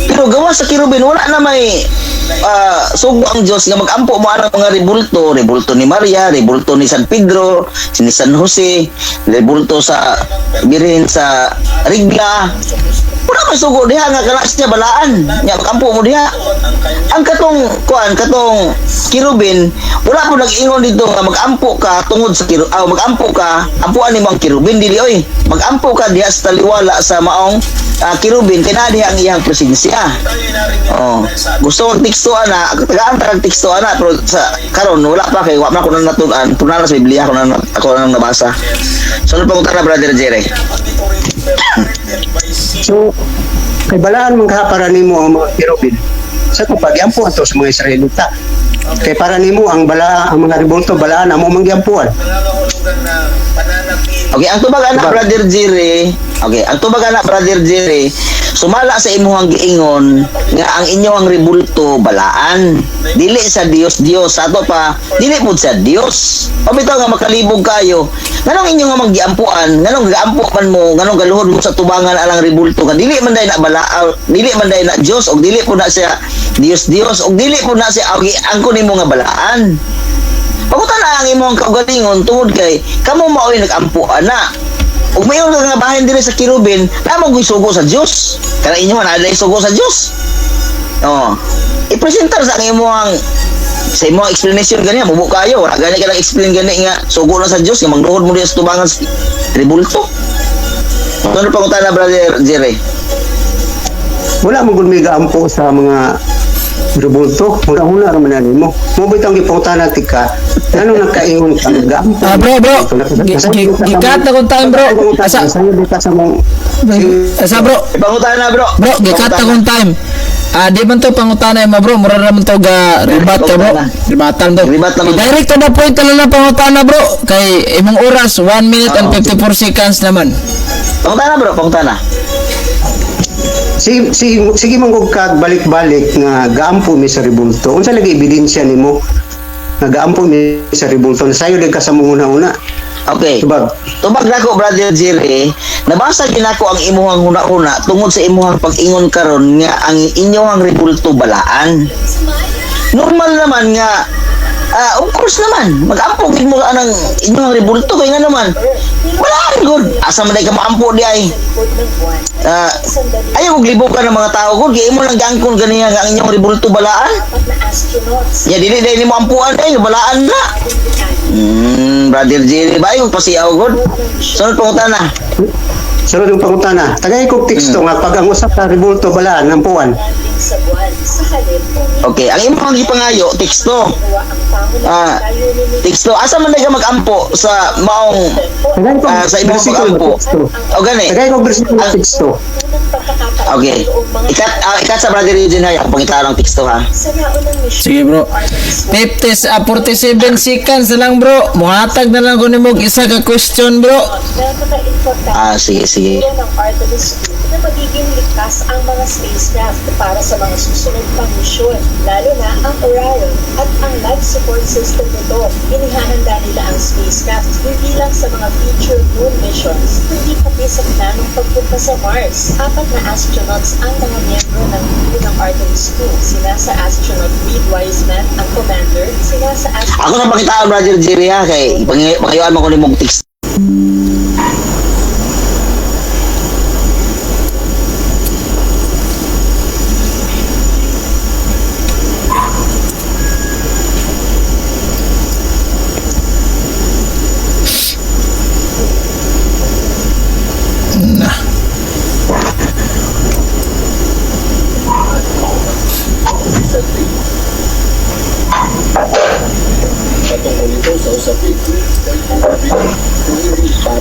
Pero gawa sa kirubin wala na may sugo ang Dios nga magampo mo ang mga rebulto ni Maria, rebulto ni San Pedro, ni San Jose, rebulto sa Birhen sa Regla. Wala man sugo diha nga kana siya balaan. Nya magampo mo diha. Ang katong kirubin, wala po nag-ingon dito nga magampo ka tungod sa magampo ka, ampuan ni mga kirubin dili oy. Magampo ka diha sa taliwala sa maong kirubin kay naa diha ang iyang presensya. Gusto mo teksto ana, tagaan tag teksto ana pero sa karon wala pa kay wa man ko nang natunan, tunan sa Biblia ako nang nabasa. So ano pangunta na Brother Jerry? So, kay balaan man para nimo ang mga kirubin. Sa pagyampo ato sa mga Israelita. Kay para nimo ang mga rebulto balaan amo mangyampuan. Okay, ang tubag anak Brother Jerry. Okay, ang tubag anak Brother Jerry, sumala sa imuhang giingon nga ang inyong rebulto balaan. Dili sa Dios sa ato pa, dili pud sa Dios. O bitaw nga makalibog kayo. Nganong inyong nga maggiampuan, nganong gaampo man mo, nganong galuhod mo sa tubangan alang rebulto nga dili man day na dili man day na Dios og dili pud na siya Dios og dili pud na siya angko nimo nga balaan. Pagutan na ang imong kaugalingon tungod kay kamo maoy nag-ampo ana. Ug mayon nga bahin diri sa kirubin, namang sugo sa Dios. Kana inyo man adlay sugo sa Dios. Oh. I-presentar sa imong sa imong explanation gani mubo kayo, wala gani ka lang explain gani nga sugo na sa Dios nga magduhod mo diya sa tubangan sa rebulto. Ano pangutan na Brother Jerry? Wala mo gud may gaampo sa mga rebulto. Una-una ra man nimo. Mo bitang gipangutanan tika. Anong nagkaingon ka gaampo? Bro, gikat na kung time bro. Asa bro? Pangutan na bro. Bro, gikat na kung time. Di man to pangutana mo bro, mura naman to ga ribat ka bro. Ribatan to. Ribat naman. Direct to the point na lang pangutana bro. Kay imong oras 1 minute and 54 seconds naman. Pangutan na bro, pangutan na. Sige manggug ka balik-balik nga gaampo mi sa rebulto. Unsa lagi ebidensya nimo nga gaampo mi sa rebulto? Sayo din ka sa una-una. Okay. Tubag nako Brother Jerry, nabasa ginako ang imuhang huna-huna tungod sa imuhang pag-ingon karon nga ang inyong rebulto balaan. Normal naman nga of course naman, mag-ampo gid mo anang inyong rebulto kay nga naman. Wala good. Asa man day ka maampo di ay. Ayaw kong libog ka ng mga tao ko, di mo lang gangkon ganiya nga ang inyong rebulto balaan. Ya dili day nimo ampuan day balaan na. Brother Jerry, bayo pasiaw god. Sunod pangutan na. Sunod yung pangutana. Tagay kong teksto nga pag ang usap sa rebulto balaan ampuan. Okay, ang imong gipangayo teksto. Teksto asa man day ka mag-ampo sa maong sa imong pag-ampo. O gani. Tagay kong bersikulo teksto. Okay. Ikat sa Brother Eugene hay, ako pangitarang teksto ha. Sige bro. 47 seconds na lang bro. Muhatag na lang ko nimo isa ka question bro. Sige. ng Artemis 2 na magiging ligtas ang mga spacecraft para sa mga susunod pang misyon, lalo na ang Orion at ang life support system nito. Inihahanda nila ang spacecraft hindi lang sa mga future moon missions, kundi pati sa planong pagpunta sa Mars. 4 na astronauts ang mga miyembro ng crew ng Artemis 2. Sina sa astronaut Reed Wiseman ang commander, sina sa astronaut... Ako na pakitaan Brother Jerry ha kay pangayuan mo ko nimong teksto.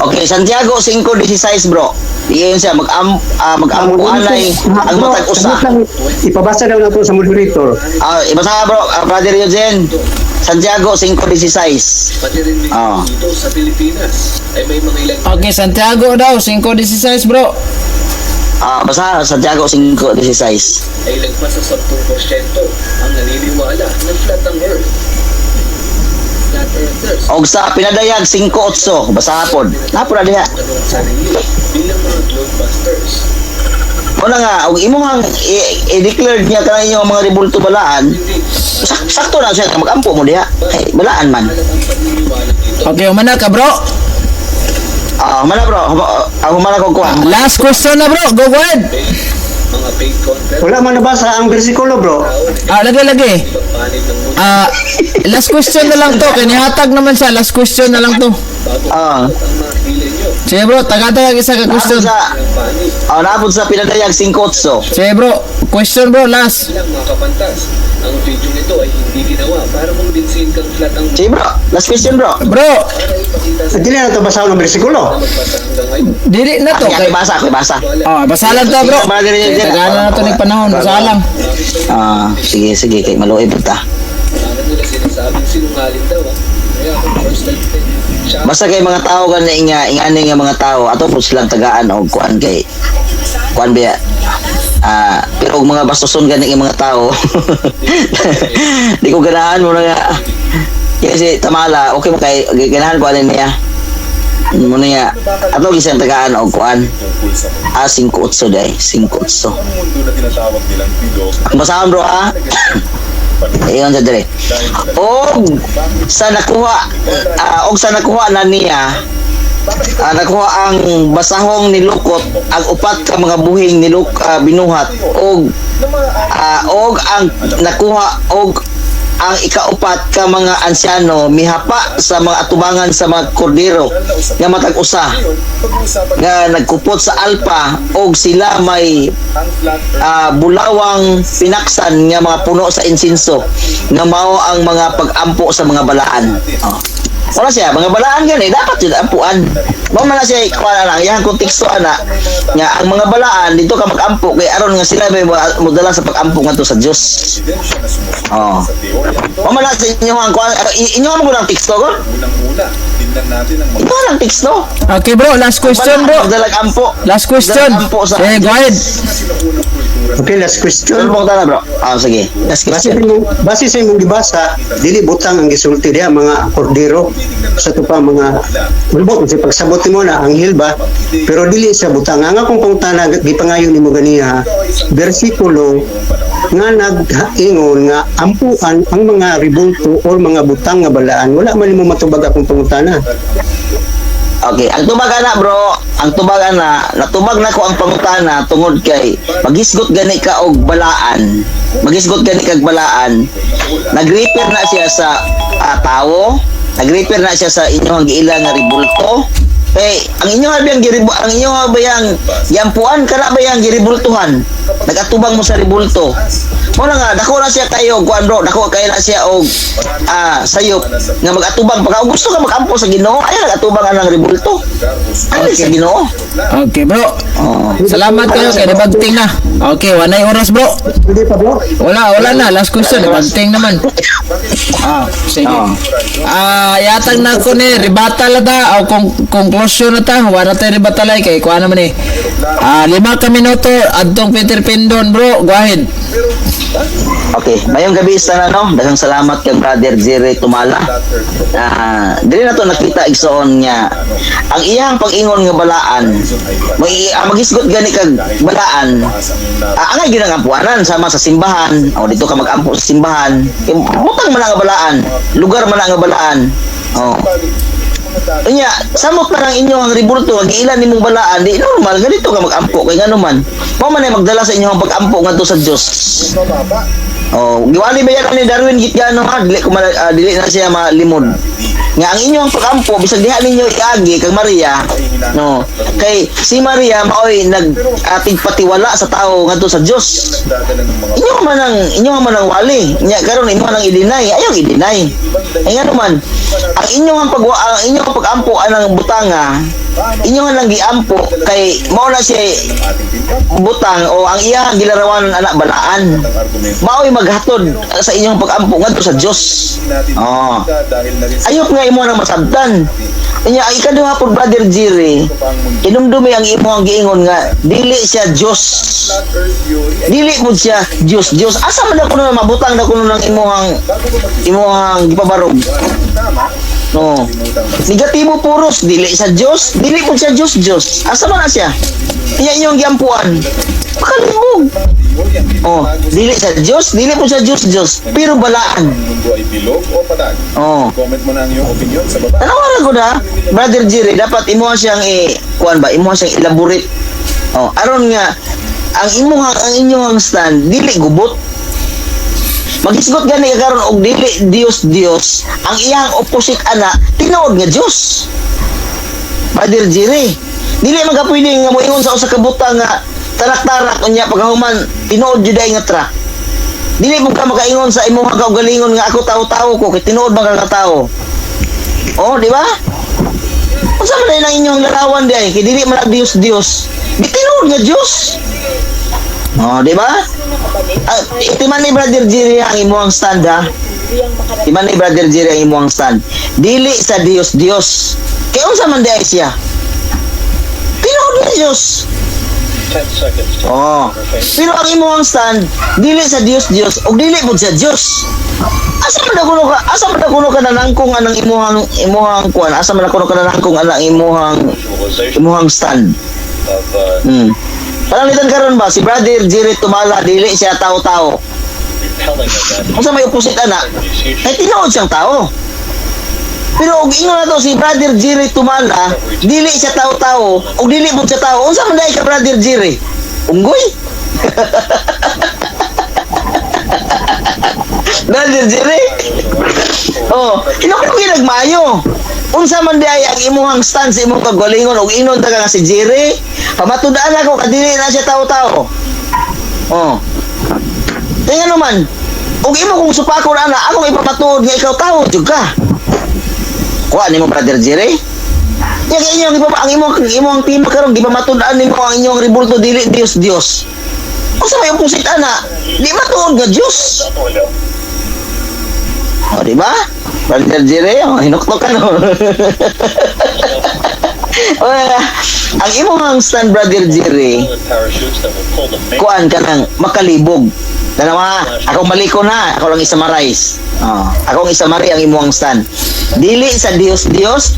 Okay, Santiago 5:16 bro. Iyon siya mag-ampuanay ang matag usa. Ipabasa daw nato sa moderator. Ibasa bro, Brother Eugene. Santiago 5:16. Dito sa Pilipinas ay may mga ilang Okay, Santiago daw 5:16 bro. Basa Santiago 5:16. ay lagpas sa 10% ang naniniwala na flat ang Earth. Flat Earthers Og sa pinadayag 5:8. Basa pod. Napura diha. anong sarili bilang mga globebusters. Una nga, og imong i-declare niya kanang inyong mga rebulto balaan. Sakto na siya mag-ampo mo diha. Ay, balaan man. Ang paniniwala dito Okay, umana ka bro. Mana bro, humana ko kuha. Last question na bro. Go ahead. mga fake content Wala man nabasa ang bersikulo bro. Lagi. pagpapanig ng mundo Last question na lang to. Kinihatag naman siya. Last question na lang to. bago Ah. ang mga hila nyo Sige bro, tagatag isa ka Naapod question. sa ng panig naapod sa pinadayag 5:8. Sige bro, question bro, last. bilang mga kapantas Ang video nito ay hindi ginawa para kumbinsihin kang flat ang Sige bro, last question bro. Bro, para ipakita sa Dili na ito basaw ng bersikulo. magbasa hanggang ngayon. dili na to Ako kay basa, ako basa. basalan to bro. Brother Jerry. Tagalan na to ni panahon, basalang. Sige, sige, kay maluoy po ta. Bakit nila sinasabing sinungaling daw Kaya kung first time siya Basta kay mga tao kan ingani nga mga tao ato po silang tagaan og kuan kay kuan biya. Pero og mga bastuson gani nga mga tao. Di ko ganahan mo na nga. Kasi tamala, okay mo kay ganahan ko alin niya. Mo niya ato gisang tagaan og kuan. 5-8 day, 5-8. Ang basahan bro ha. Iyon sa dire. Og sa nakuha na niya nakuha ang basahong nilukot ang upat ka mga buhing binuhat og ang nakuha og ang ikaupat ka mga ansyano mihapa sa mga atubangan sa mga kordero nga matag usa nga nagkupot sa alpa og sila may bulawang pinaksan nga mga puno sa insinso nga mao ang mga pagampo sa mga balaan. Wala siya, mga balaan gani dapat yun ampuan. Mo man na siya kuan lang, yang konteksto ana nga ang mga balaan dito ka magampo kay aron nga sila may modala sa pagampo ngadto sa Dios. Mo man na sa inyo ang kuan inyo mo lang teksto ko? Unang-una, tingnan natin ang Ito lang teksto. Okay bro, last question bro. Dalag ampo. Last question. Ampo sa Go ahead. Okay, last question. Sulbong tala bro. Sige. Last question. Base sa imong gibasa, dili butang ang gisulti diha mga kordero sa tupa mga ulbot kasi pagsabot mo na ang hilba pero dili sa butang nga kung tana gipangayon nimo ganiya bersikulo nga nag-ingon nga ampuan ang mga ribulto or mga butang nga balaan wala man nimo matubag akong pangutana. Okay, ang tubag ana bro, ang tubag ana, natubag na ko ang pangutana tungod kay magisgot gani ka og balaan. Magisgot gani kag balaan. Nag-repair na siya sa tawo, nag-repair na siya sa inyong giila nga ribulto. Ang inyong bayang yampuan kana bayang giribultuhan. Nagatubang mo sa ribulto. Mo na nga dako na siya kayo kuan bro, dako kay na siya og sayop nga magatubang pagka gusto ka magampo sa Ginoo ay nagatubang anang ribulto. Ano sa Ginoo? Okay bro. Salamat kayo kay nabagting na. Okay, wanay oras bro. Hindi pa bro. Wala na, last question nabagting naman. Sige. Yatang na ko ni rebuttal na ta o conclusion na ta. Wala tayo rebuttal ay kay kuha naman eh. 5 ka minuto adtong Peter Pindon bro. Go ahead. Okay, mayong gabi sa daghang salamat kay Brother Jerry Tumala. Dili na to nakita igsoon nga ang iyang pag-ingon nga balaan magisgot gani kag balaan angay ginang ampuanan sama sa simbahan o dito ka mag-ampo sa simbahan butang man nga balaan lugar man nga balaan Unya, samot na ng inyong ribulto, giilan nimong balaan, di normal, ganito ka mag-ampo, kay gano'n man. Mo man ay magdala sa inyong pag-ampo nga to sa Diyos. Giwali ba yan ni Darwin gitgano ha, dili na siya malimod. Nga ang inyong pag-ampo, bisag diha ninyo iagi kag Maria, no. Kay si Maria maoy nag-tigpatiwala sa tao ngadto sa Dios. Inyo man ang wali. Nya karon inyo man ang i-deny, ayaw i-deny. Ay nga naman, ang inyong pag-ampo anang butanga, inyong nang giampo kay mao na siya butang o ang iya gilarawan anak balaan. Maoy maghatod sa inyong pag-ampo ngadto sa Dios. Ayop nga imo nang masabtan. Nya ay kaduha pod Brother Jerry, inumdumi ang imo ang giingon nga dili siya Dios. Dili mo siya Dios. Asa man ako na mabutang na kuno ng imong gipabarog. No. Negatibo puros dili sa Dios, dili po siya Dios. Asa man na siya? Iya inyong giampuan. Pakalimog. Dili sa Dios, dili po siya Dios, pero balaan. mundo ay bilog o padag. Comment mo na ang iyong opinion sa baba. Ano ko na, Brother Jerry, dapat imo siyang imo siyang elaborate. Aron nga ang inyong stand dili gubot. Magisgot gani ka karon og dili Dios, ang iyang opposite ana tinuod nga Dios. Brother Jerry, dili magapwede nga moingon sa usa ka butang nga tarak-tarak unya paghuman tinuod jud nga tra. Dili mo ka makaingon sa imong kaugalingon nga ako tao-tao ko kay tinuod ba ka tao. Oh, di ba? Unsa man lang inyong larawan di ay kay dili man Dios. Bitinuod nga Dios. Oh, di ba? Itiman ni Brother Jerry ang imong stand ha. Itiman ni Brother Jerry ang imong stand. Dili sa Dios. Kay unsa man di ay siya? Tinuod nga Dios. 10 seconds to Oh. Pero ang imong stand dili sa Dios ug dili pud sa Dios. Asa man na kuno ka nanangkong anang imuhang kuan? Asa man na kuno ka nanangkong anang visualization imuhang stand? of Panalitan karon ba si Brother Jerry Tumala dili siya tao-tao. repelling of that Unsa may opposite ana? Ay tinuod siyang tao. Pero og ingon na to si Brother Jerry Tumala, dili siya tao-tao, og dili pud siya tao. Unsa man dai ka Brother Jerry? Unggoy? Brother Jerry? Oh, inok ginagmayo. Unsa man di ay ang imuhang stand sa imong kagalingon og inon ta nga si Jerry? Pamatud-an ako kadili na siya tao-tao. Oh. Tingnan naman. Og imo kung supako na ako ipapatuod nga ikaw tao jud ka. Kuha nimo Brother Jerry? Ya kay inyo ang imong team karon gipamatud-an nimo ang inyong rebulto dili Dios. Unsa may opposite ana? Di matuod nga Dios. O, di ba? Brother Jerry, hinuktok ka no. Ang imong stand, Brother Jerry, the parachutes that will pull the main kuan ka nang makalibog. Dalawa, ako maliko na, ako lang isa-marais. Akong isa-mari ang imong stand. Dili sa Dios,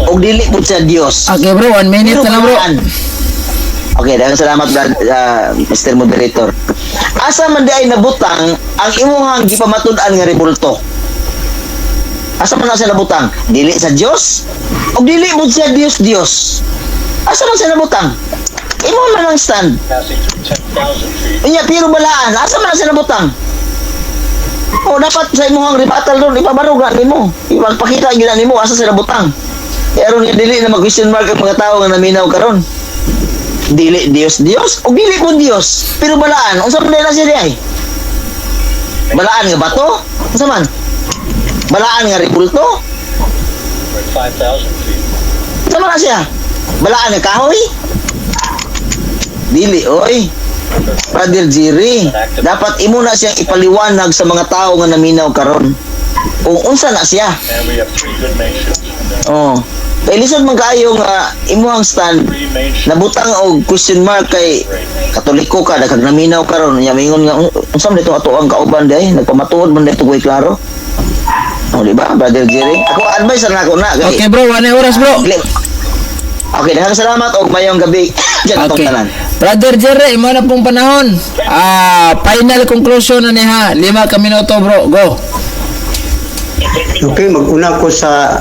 o dili po sa Dios. Okay bro, 1 minute na lang bro. Okay, daghang salamat Mr. Moderator. Asa man di ay nabutang ang imong gipamatud-an nga rebulto? Asa man na siya nabutang? Dili sa Dios? O dili mo siya Dios? Asa man siya nabutang? Imo man ang stand. passing through 10,000 feet. Inya pero balaan, asa man na siya nabutang? O dapat sa imong rebuttal doon ipabarog na nimo. Ipagpakita gyud na nimo asa siya nabutang. Pero nga dili na mag-question mark ang mga tao nga naminaw karon. Dili Dios o dili po Dios. Pero balaan, unsa man na siya di ay? Balaan nga bato? Unsa man? Balaan nga rebulto? We're at 5,000 feet. Unsa man na siya? Balaan nga kahoy? Dili, oy. Brother Jerry, dapat imo na siyang ipaliwanag sa mga tao nga naminaw karon. Kung unsa na siya. And we have 3 good main ships. Oh. Kay lisod man kaayo nga imuhang stand 3 main ships. nabutang og question mark kay Katoliko ka daghang naminaw karon nya mingon nga unsa man dito ato ang kauban day nagpamatuod man dito kuy klaro. Oh, di ba, Brother Jerry? Ako advice na ako na kay. Okay bro, 1 oras bro. Okay, daghang salamat og mayong gabi. Diyan Okay. tanan. Brother Jerry, imo na pong panahon. Final conclusion na niya. 5 ka minuto bro, go. Okay, mag-una ko sa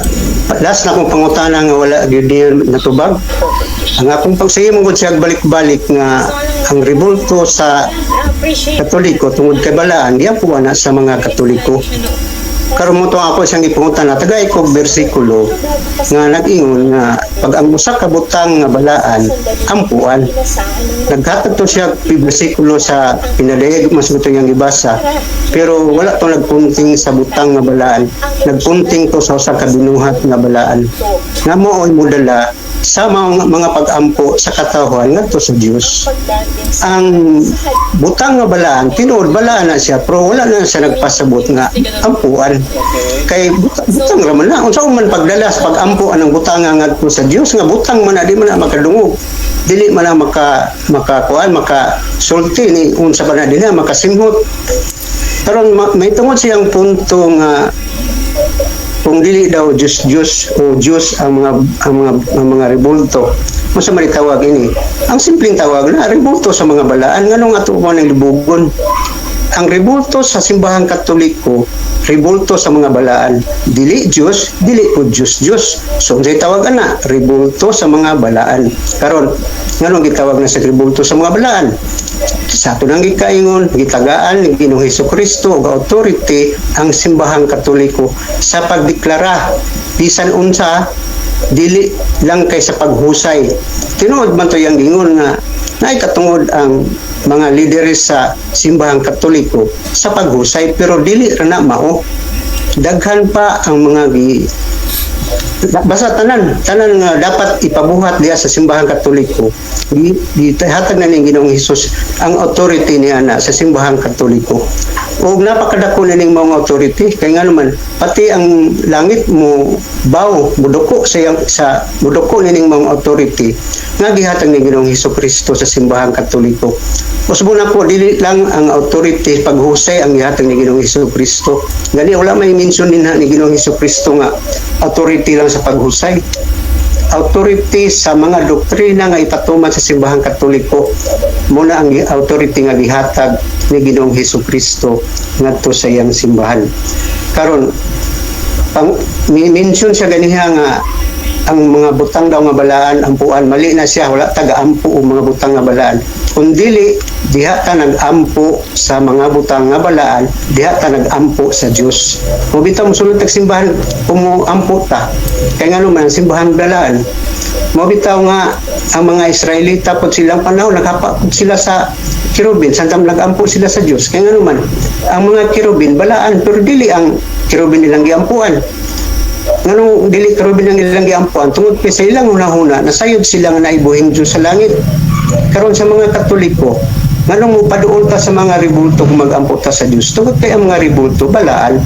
last na akong pangutana nga wala gyud niya natubag. Ang akong pagsige mo gud siya balik-balik nga ang rebulto sa Katoliko tungod kay balaan diyan po na sa mga Katoliko. Karon mo to ako isang ipungutan na tagay ko bersikulo nga nag-ingon nga pag ang usa ka butang nga balaan ampuan. Naghatag to siya bersikulo sa pinadayag mas gusto niyang ibasa pero wala to nagpunting sa butang nga balaan. Nagpunting to sa usa ka binuhat nga balaan. Nga mo mudala sa mga pag-ampo sa katawhan ngadto sa Dios. Ang butang nga balaan tinuod balaan na siya pero wala na siya nagpasabot nga ampuan. Kay butang raman na unsa man pagdala sa pag-ampo anang butang nga ngadto sa Dios nga butang man na di man na makadungog. Dili man na makakuan makasulti ni unsa ba na dinha makasimhot. Karon may tungod siyang punto nga kung dili daw Diyos o Diyos ang mga rebulto. Masa man tawag ini? Ang simpleng tawag na rebulto sa mga balaan nganong ato mo nang libugon. Ang rebulto sa simbahang Katoliko, rebulto sa mga balaan. Dili Diyos, dili po Diyos. So, ang tawag na, rebulto sa mga balaan. Karon, nganong gitawag na sa rebulto sa mga balaan? Sa ato nang gikaingon, gitagaan ni Ginoong Hesukristo og authority ang simbahang Katoliko sa pagdeklara bisan unsa dili lang kay sa paghusay. Tinuod man to yang gingon nga naay katungod ang mga lideres sa simbahang Katoliko sa paghusay, pero dili ra na mao. Daghan pa ang mga basta tanan nga dapat ipabuhat diya sa simbahan Katoliko. Hatag na ning Ginoong Hesus ang authority niya na sa simbahan Katoliko. O napakadako na ning mga authority kay nga naman pati ang langit mo muduko sa muduko ning mga authority nga gihatag ni Ginoong Hesukristo sa simbahan Katoliko. Usbo na po dili lang ang authority paghusay ang gihatag ni Ginoong Hesukristo. Gani wala may mention din ni Ginoong Hesukristo nga authority lang sa paghusay. Authority sa mga doktrina nga ipatuman sa simbahan Katoliko muna ang authority nga gihatag ni Ginoong Hesukristo ngadto sa iyang simbahan. Karon mention siya ganiha nga ang mga butang daw nga balaan ampuan, mali na siya, wala taga-ampo o mga butang nga balaan. Kung dili diha ta nag-ampo sa mga butang nga balaan, diha ta nag-ampo sa Dios. Kung bitaw mo sulod tag simbahan kung mo ampo ta, kay nga naman simbahan balaan. Mo bitaw nga ang mga Israelita pag silang panahon nakapapod sila sa kirubin, santam nag-ampo sila sa Dios. Kay nga naman ang mga kirubin balaan, pero dili ang kirubin nilang giampuan. Nganong dili karubin ang ilang giampuan tungod kay sa ilang hunahuna nasayod sila nga naibuhing Diyos sa langit. Karon sa mga Katoliko, nganong mo paduol ta sa mga ribulto kung mag-ampo ta sa Dios tungod kay ang mga ribulto balaan,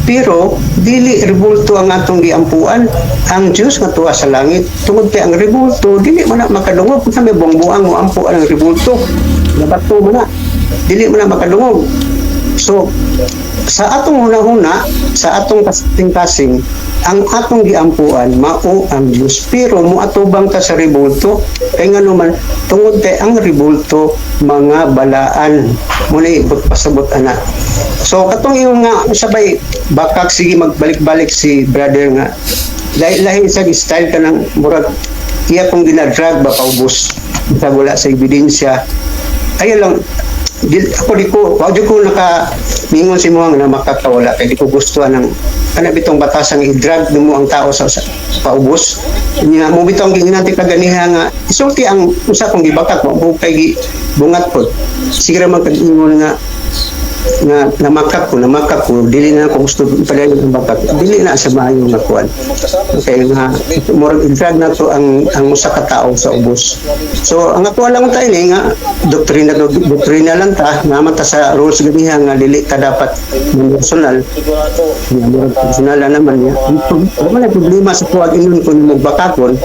pero dili ribulto ang atong giampuan ang Diyos nga tuwa sa langit. Tungod kay ang ribulto dili man na makadungog kung may buang-buang mo ampuan ang ribulto. Nabato man na dili man na makadungog. So sa atong hunahuna, sa atong kasing-kasing, ang atong giampuan mao ang Dios, pero moatubang ta sa ribulto kay nga naman tungod kay ang ribulto mga balaan muna ibot pasabot ana. So katong yung nga sabay bakak sige magbalik-balik si brother nga lahi sa style ka ng murag iya kong ginadrag ba paubos sa wala sa ebidensya. Ayo lang wag ko nakamingon si mo nga makakawala kay di ko gustuhan ng kanabitong batasang i-drag mo ang tao sa paubos niya mo bitong ginanti kaganiha nga isulti ang usa kong gibakat mo kay bungat pod siguro magkag-ingon nga namakak ko dili na ako gusto padayon ang bakat dili na sa maayo nga kuan kay nga murag i-drag na to ang usa ka tawo sa ubos. So ang ako lang tayo ni nga doktrina lang ta naman ta sa rules ganiha nga dili ta dapat personal personal naman niya wala problema sa kuwag inon kung magbakakon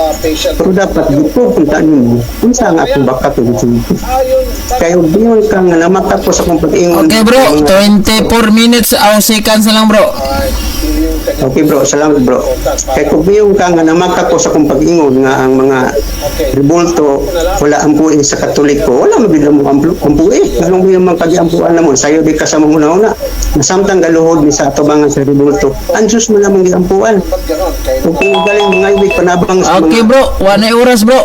pero dapat dito kung taan mo unsa ang akong bakat kaya biyon ka nga namakak ko sa kong pag-ingon. Okay bro, 24 minutes aw seconds na lang bro. Okay bro, salamat bro. Kaya kung biyong ka nga namakak ko sa kong pag-ingon nga ang mga ribulto wala ampuin sa Katoliko, wala mabila mo ampuin. Anong biyong mga pag-iampuan namon? Sayo di ka sa mga una-una. Nasamtang galuhod ni sa atubangan sa ribulto. Ang Diyos mo namang giampuan. Kung galing mga ibig panabang sa Okay bro, 1 oras bro.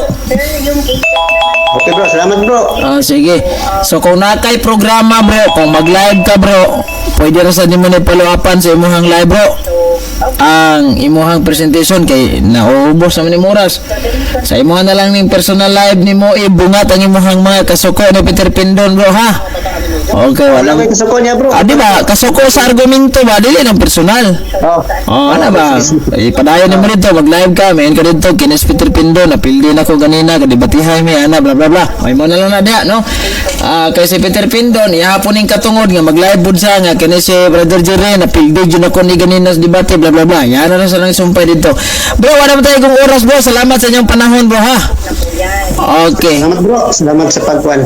Okay bro, salamat bro. Sige. So kung nakay programa bro, kung mag-live ka bro, pwede ra sa nimo ni follow-upan sa imuhang live bro. Ang imuhang presentation kay naubos naman ni Moras. Sa imuhang na lang ning personal live nimo ibungat ang imuhang mga kasuko ni Peter Pindon bro ha. Okay, wala may kasuko niya bro. Di ba? Kasuko sa argumento ba? Dili ng personal. Ano ba? Padayon nimo dito, mag-live ka, main ka dito, kinis Peter Pindon, napildi na ko ganina, kadibatihay mi, ana, bla bla bla. May mo na lang na diha, no? Kay si Peter Pindon, ihapon ning katungod nga mag-live bud sa nga kinis si Brother Jerry, napildi jud ako ni ganina sa debate, bla bla bla. Yan na sa lang sumpay dito. Bro, wala mo tayo kung oras bro. Salamat sa inyong panahon bro ha. Okay. Salamat bro. Salamat sa pagkuhan.